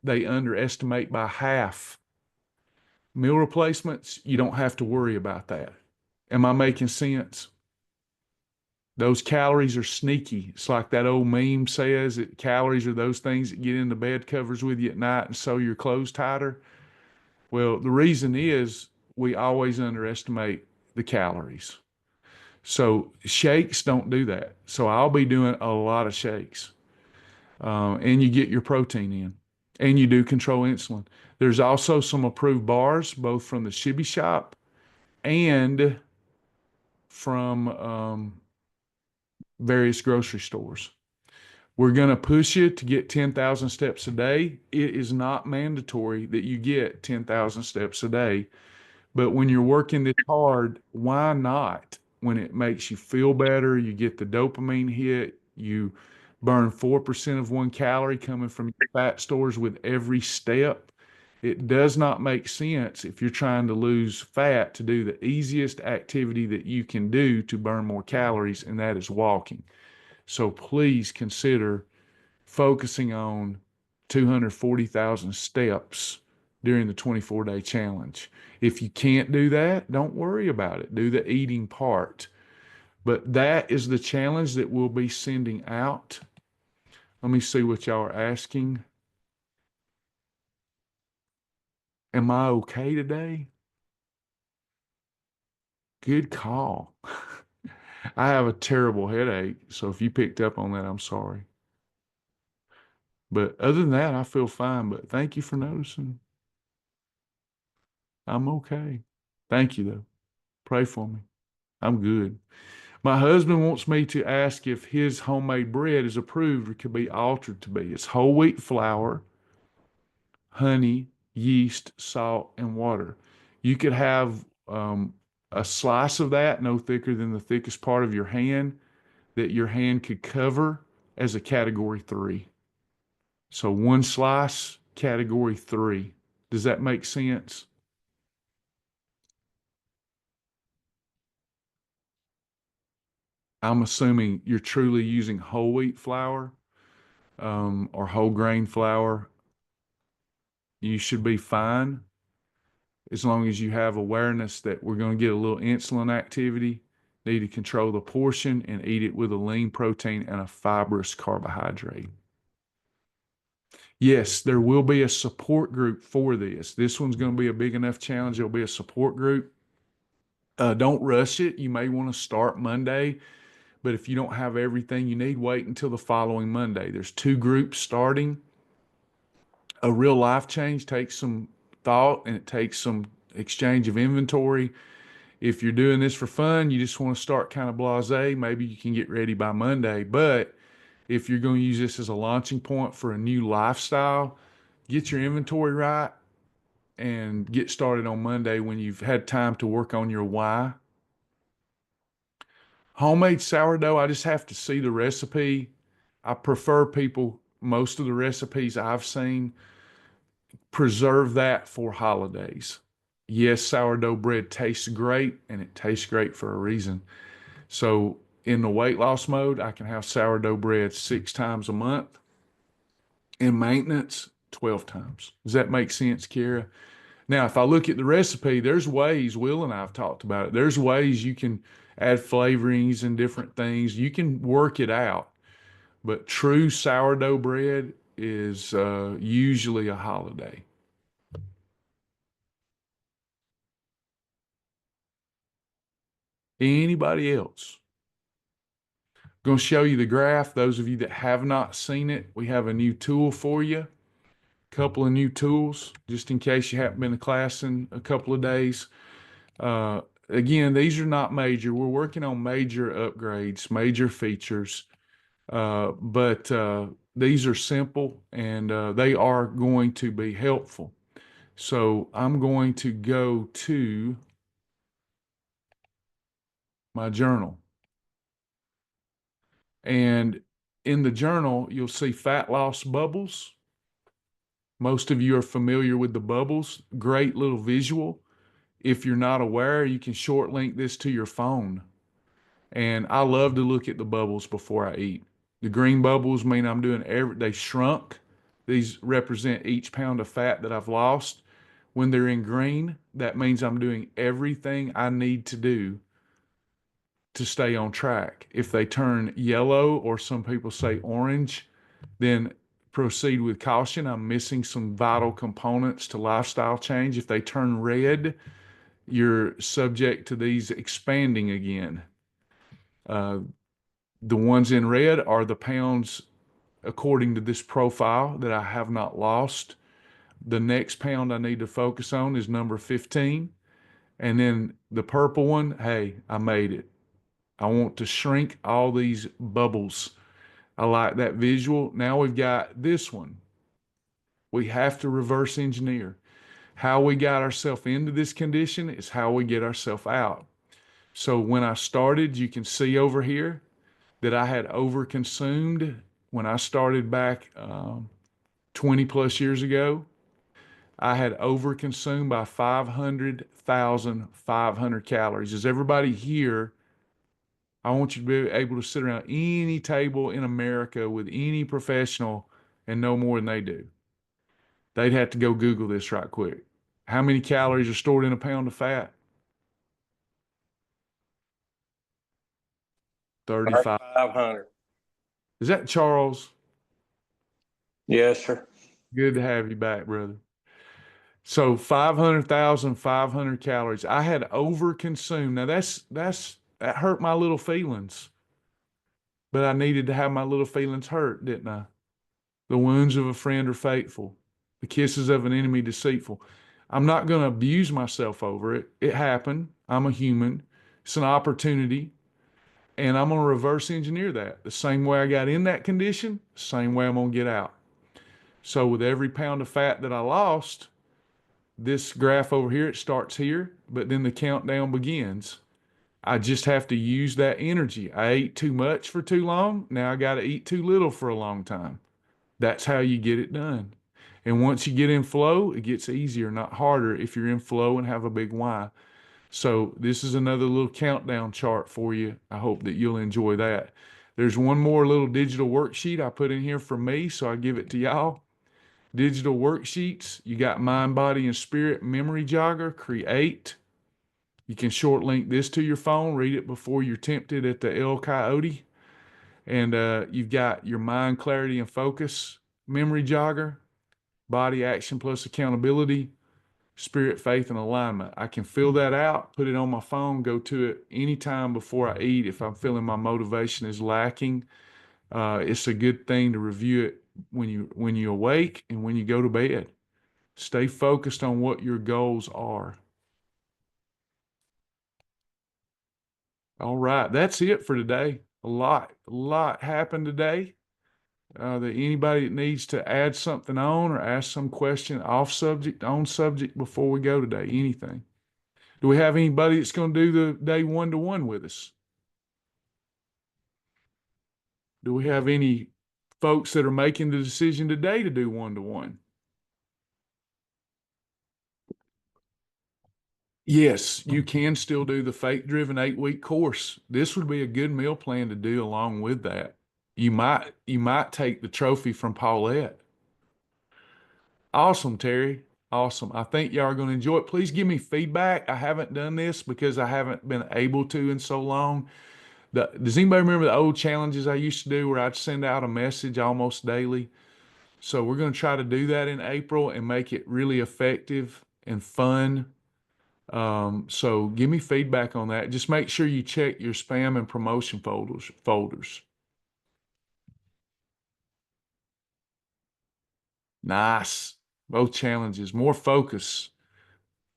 they underestimate by half. Meal replacements, you don't have to worry about that. Am I making sense? Those calories are sneaky. It's like that old meme says that calories are those things that get into bed covers with you at night and sew your clothes tighter. Well, the reason is we always underestimate the calories. So shakes don't do that. So I'll be doing a lot of shakes. And you get your protein in. and you do control insulin. There's also some approved bars, both from the Shibby shop and from various grocery stores. We're going to push you to get 10,000 steps a day. It is not mandatory that you get 10,000 steps a day, but when you're working this hard, why not? When it makes you feel better, you get the dopamine hit, you burn 4% of 1 calorie coming from your fat stores with every step. It does not make sense if you're trying to lose fat to do the easiest activity that you can do to burn more calories, and that is walking. So please consider focusing on 240,000 steps during the 24-day challenge. If you can't do that, don't worry about it. Do the eating part. But that is the challenge that we'll be sending out. Let me see what y'all are asking. Am I okay today? Good call. I have a terrible headache, so if you picked up on that, I'm sorry. But other than that, I feel fine. But thank you for noticing. I'm okay. Thank you, though. Pray for me. I'm good. My husband wants me to ask if his homemade bread is approved or could be altered to be. It's whole wheat flour, honey, yeast, salt, and water. You could have a slice of that, no thicker than the thickest part of your hand, that your hand could cover as a category 3. So one slice, category 3. Does that make sense? I'm assuming you're truly using whole wheat flour or whole grain flour. You should be fine as long as you have awareness that we're going to get a little insulin activity, need to control the portion and eat it with a lean protein and a fibrous carbohydrate. Yes, there will be a support group for this. This one's going to be a big enough challenge. There'll be a support group. Don't rush it. You may want to start Monday, but if you don't have everything you need, wait until the following Monday. There's 2 groups starting. A real life change takes some thought and it takes some exchange of inventory. If you're doing this for fun, you just want to start kind of blasé, maybe you can get ready by Monday. But if you're going to use this as a launching point for a new lifestyle, get your inventory right and get started on Monday when you've had time to work on your why. Homemade sourdough, I just have to see the recipe. I prefer people, most of the recipes I've seen, preserve that for holidays. Yes, sourdough bread tastes great, and it tastes great for a reason. So in the weight loss mode, I can have sourdough bread 6 times a month. In maintenance, 12 times. Does that make sense, Kara? Now, if I look at the recipe, there's ways, Will and I have talked about it. There's ways you can add flavorings and different things. You can work it out. But true sourdough bread is usually a holiday. Anybody else? Going to show you the graph. Those of you that have not seen it, we have a new tool for you. Couple of new tools, just in case you haven't been to class in a couple of days. Again, these are not major. We're working on major upgrades, major features, but these are simple and they are going to be helpful. So I'm going to go to my journal. And in the journal, you'll see fat loss bubbles. Most of you are familiar with the bubbles. Great little visual. If you're not aware, you can short link this to your phone. And I love to look at the bubbles before I eat. The green bubbles mean I'm doing they shrunk. These represent each pound of fat that I've lost. When they're in green, that means I'm doing everything I need to do to stay on track. If they turn yellow, or some people say orange, then proceed with caution. I'm missing some vital components to lifestyle change. If they turn red, you're subject to these expanding again. The ones in red are the pounds according to this profile that I have not lost. The next pound I need to focus on is number 15. And then the purple one, hey, I made it. I want to shrink all these bubbles. I like that visual. Now we've got this one. We have to reverse engineer. How we got ourselves into this condition is how we get ourselves out. So when I started, you can see over here that I had overconsumed when I started back 20 plus years ago. I had overconsumed by 500,500 calories. Is everybody here? I want you to be able to sit around any table in America with any professional and know more than they do. They'd have to go Google this right quick. How many calories are stored in a pound of fat? 35. 500. Is that Charles? Yes, sir. Good to have you back, brother. So 500,500 calories. I had overconsumed. Now that hurt my little feelings, but I needed to have my little feelings hurt, didn't I? The wounds of a friend are fateful. The kisses of an enemy deceitful. I'm not going to abuse myself over it. It happened. I'm a human. It's an opportunity. And I'm going to reverse engineer that. The same way I got in that condition, same way I'm going to get out. So with every pound of fat that I lost, this graph over here, it starts here, but then the countdown begins. I just have to use that energy. I ate too much for too long. Now I got to eat too little for a long time. That's how you get it done. And once you get in flow, it gets easier, not harder if you're in flow and have a big why. So this is another little countdown chart for you. I hope that you'll enjoy that. There's one more little digital worksheet I put in here for me, so I give it to y'all. Digital worksheets. You got mind, body, and spirit memory jogger, create. You can short link this to your phone, read it before you're tempted at the 𝐃𝐨𝐧𝐚𝐭𝐞. And you've got your mind, clarity, and focus memory jogger, body, action plus accountability, spirit, faith, and alignment. I can fill that out, put it on my phone, go to it anytime before I eat if I'm feeling my motivation is lacking. It's a good thing to review it when you awake and when you go to bed. Stay focused on what your goals are. All right, that's it for today. A lot happened today. That anybody that needs to add something on or ask some question off subject, on subject before we go today, anything. Do we have anybody that's going to do the day one-to-one with us? Do we have any folks that are making the decision today to do one-to-one? Yes, you can still do the faith-driven 8-week course. This would be a good meal plan to do along with that. You might take the trophy from Paulette. Awesome, Terry. Awesome. I think y'all are going to enjoy it. Please give me feedback. I haven't done this because I haven't been able to in so long. Does anybody remember the old challenges I used to do where I'd send out a message almost daily? So we're going to try to do that in April and make it really effective and fun. So give me feedback on that. Just make sure you check your spam and promotion folders. Nice. Both challenges, more focus.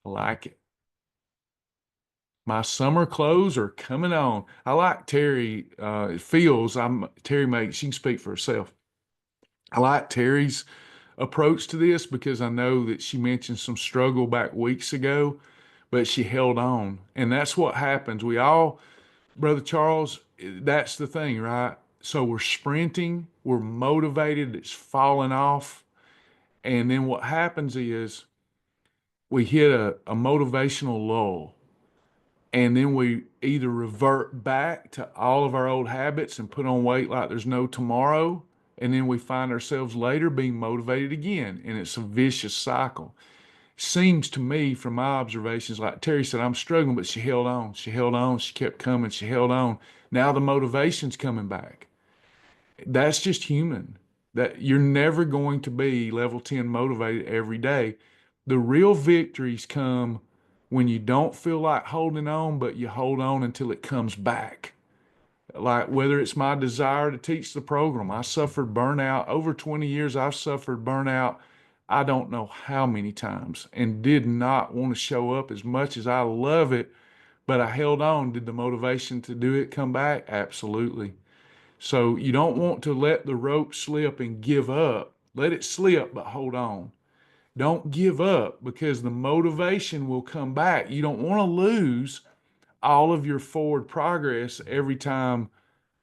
I like it. My summer clothes are coming on. I like Terry, Terry makes, she can speak for herself. I like Terry's approach to this because I know that she mentioned some struggle back weeks ago, but she held on. And that's what happens. We all, Brother Charles, that's the thing, right? So we're sprinting, we're motivated, it's falling off. And then what happens is we hit a motivational lull. And then we either revert back to all of our old habits and put on weight like there's no tomorrow. And then we find ourselves later being motivated again. And it's a vicious cycle. Seems to me from my observations, like Terry said, I'm struggling, but she held on. She held on. She kept coming. She held on. Now the motivation's coming back. That's just human. That you're never going to be level 10 motivated every day. The real victories come when you don't feel like holding on, but you hold on until it comes back. Like whether it's my desire to teach the program, I suffered burnout. Over 20 years, I've suffered burnout. I don't know how many times and did not want to show up as much as I love it, but I held on. Did the motivation to do it come back? Absolutely. So you don't want to let the rope slip and give up. Let it slip, but hold on. Don't give up because the motivation will come back. You don't want to lose all of your forward progress every time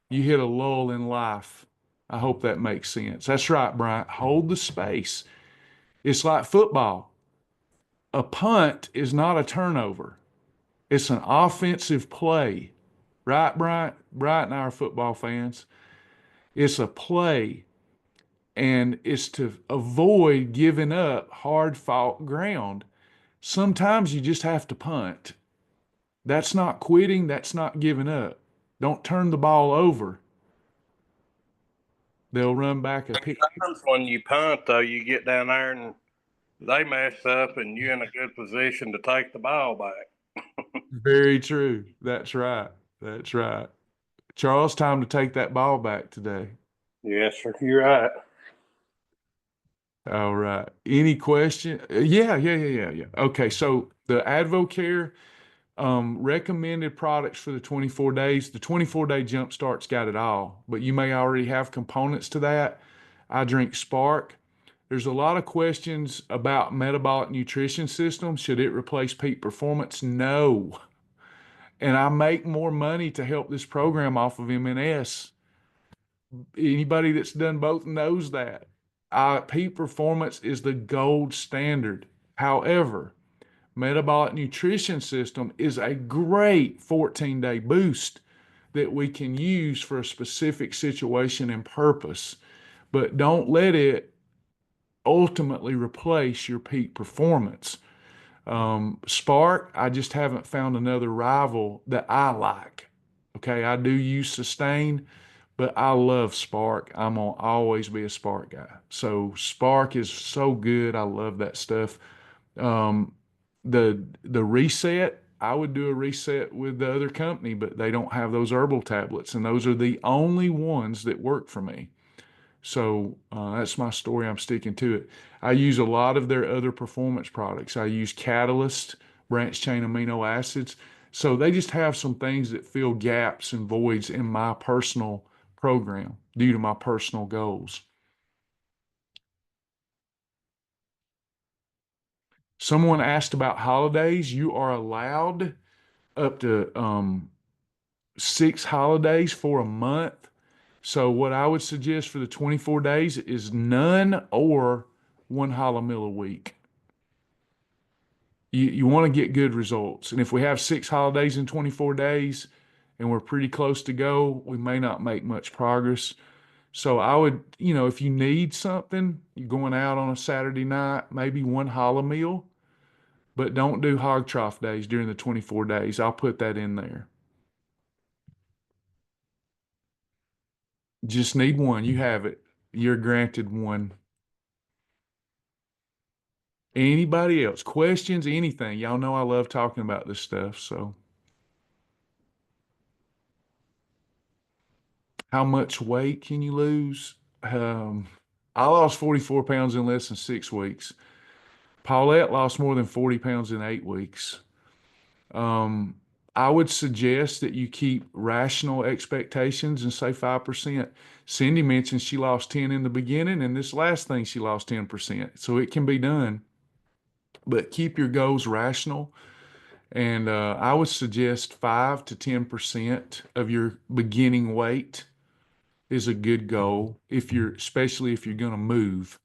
you hit a lull in life. I hope that makes sense. That's right, Bryant. Hold the space. It's like football. A punt is not a turnover. It's an offensive play. Right, Bryant? Bryant and I are football fans. It's a play, and it's to avoid giving up hard fought ground. Sometimes you just have to punt. That's not quitting. That's not giving up. Don't turn the ball over. They'll run back a pick. Sometimes when you punt, though, you get down there and they mess up, and you're in a good position to take the ball back. Very true. That's right. That's right. Charles, time to take that ball back today. Yes, sir. You're right. All right. Any question? Yeah. Okay. So the AdvoCare recommended products for the 24 days. The 24-day jump start's got it all, but you may already have components to that. I drink Spark. There's a lot of questions about metabolic nutrition system. Should it replace peak performance? No. And I make more money to help this program off of MNS. Anybody that's done both knows that. Peak performance is the gold standard. However, metabolic nutrition system is a great 14-day boost that we can use for a specific situation and purpose. But don't let it ultimately replace your peak performance. Spark, I just haven't found another rival that I like. Okay, I do use Sustain, but I love Spark. I'm gonna always be a Spark guy. So Spark is so good. I love that stuff. Um, the reset, I would do a reset with the other company, but they don't have those herbal tablets, and those are the only ones that work for me. So that's my story. I'm sticking to it. I use a lot of their other performance products. I use Catalyst, branched chain amino acids. So they just have some things that fill gaps and voids in my personal program due to my personal goals. Someone asked about holidays. You are allowed up to 6 holidays for a month. So what I would suggest for the 24 days is none or one challah meal a week. You want to get good results. And if we have 6 holidays in 24 days and we're pretty close to go, we may not make much progress. So I would, if you need something, you're going out on a Saturday night, maybe one challah meal, but don't do hog trough days during the 24 days. I'll put that in there. Just need one. You have it. You're granted one. Anybody else? Questions? Anything? Y'all know I love talking about this stuff. So, how much weight can you lose? I lost 44 pounds in less than 6 weeks. Paulette lost more than 40 pounds in 8 weeks. I would suggest that you keep rational expectations and say 5%. Cindy mentioned she lost 10 in the beginning, and this last thing she lost 10%. So it can be done. But keep your goals rational. And I would suggest 5 to 10% of your beginning weight is a good goal, especially if you're going to move.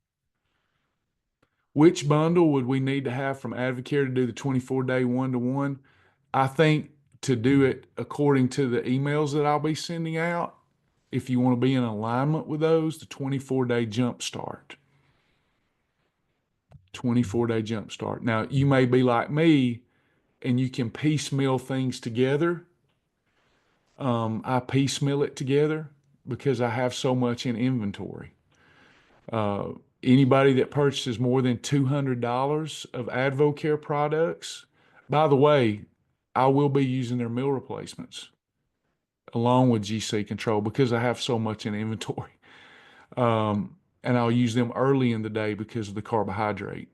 Which bundle would we need to have from Advocare to do the 24-day one-to-one? I think to do it according to the emails that I'll be sending out, if you want to be in alignment with those, the 24-day jump start. 24-day jump start. Now, you may be like me and you can piecemeal things together. I piecemeal it together because I have so much in inventory. Anybody that purchases more than $200 of AdvoCare products, by the way, I will be using their meal replacements. along with GC Control because I have so much in inventory. And I'll use them early in the day because of the carbohydrate.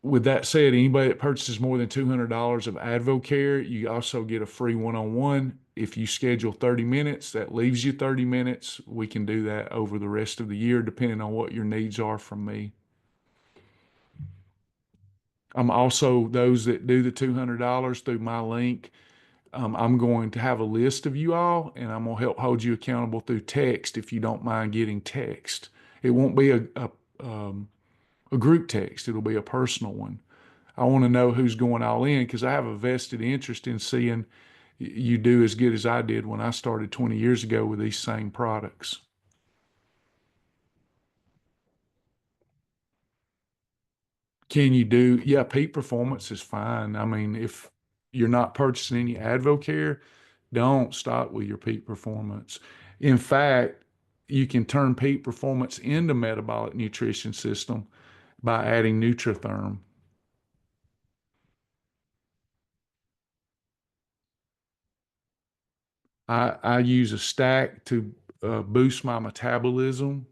With that said, anybody that purchases more than $200 of AdvoCare, you also get a free one-on-one. If you schedule 30 minutes, that leaves you 30 minutes. We can do that over the rest of the year, depending on what your needs are from me. I'm also, those that do the $200 through my link, I'm going to have a list of you all, and I'm going to help hold you accountable through text if you don't mind getting text. It won't be a group text. It'll be a personal one. I want to know who's going all in because I have a vested interest in seeing you do as good as I did when I started 20 years ago with these same products. Can you do, yeah, peak performance is fine. I mean, if you're not purchasing any AdvoCare, don't stop with your peak performance. In fact, you can turn peak performance into metabolic nutrition system by adding Nutritherm. I use a stack to boost my metabolism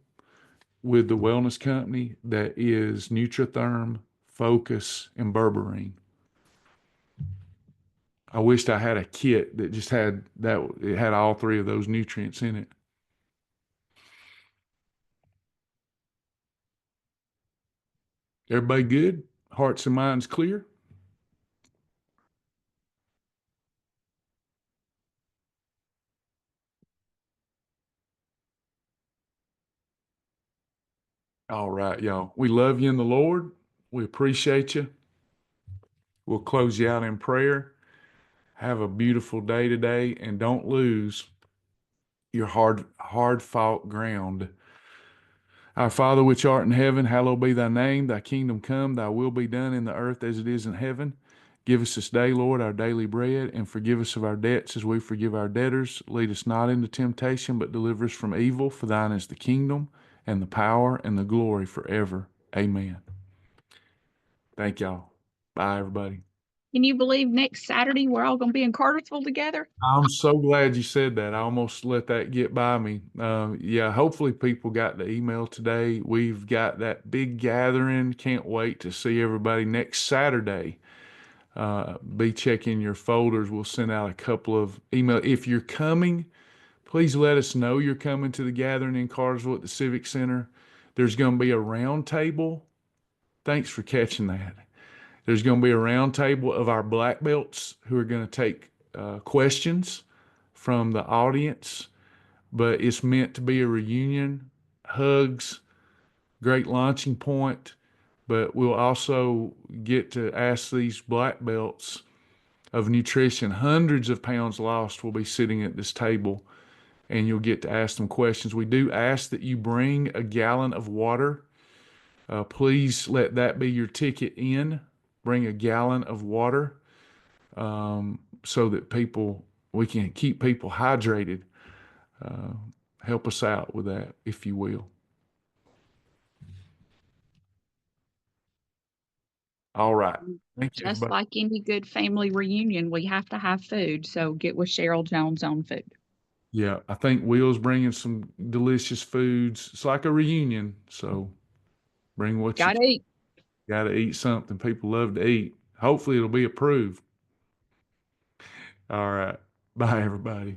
with the wellness company that is Nutritherm, Focus, and Berberine. I wished I had a kit that just had that, it had all three of those nutrients in it. Everybody good? Hearts and minds clear? All right, y'all. We love you in the Lord. We appreciate you. We'll close you out in prayer. Have a beautiful day today, and don't lose your hard fought ground. Our Father which art in heaven, hallowed be thy name. Thy kingdom come, thy will be done in the earth as it is in heaven. Give us this day, Lord, our daily bread, and forgive us of our debts as we forgive our debtors. Lead us not into temptation, but deliver us from evil. For thine is the kingdom, and the power, and the glory forever. Amen. Thank y'all. Bye, everybody. Can you believe next Saturday we're all going to be in Cartersville together? I'm so glad you said that. I almost let that get by me. Yeah, hopefully people got the email today. We've got that big gathering. Can't wait to see everybody next Saturday. Be checking your folders. We'll send out a couple of emails. If you're coming, please let us know you're coming to the gathering in Cartersville at the Civic Center. There's going to be a round table. Thanks for catching that. There's going to be a round table of our black belts who are going to take questions from the audience, but it's meant to be a reunion, hugs, great launching point. But we'll also get to ask these black belts of nutrition. Hundreds of pounds lost will be sitting at this table, and you'll get to ask them questions. We do ask that you bring a gallon of water. Please let that be your ticket in. Bring a gallon of water so that we can keep people hydrated. Help us out with that, if you will. All right. Thank you, Just everybody. like any good family reunion, we have to have food. So get with Cheryl Jones on food. Yeah, I think Will's bringing some delicious foods. It's like a reunion, so bring what you Gotta eat. got to eat something. People love to eat. Hopefully it'll be approved. All right. Bye, everybody.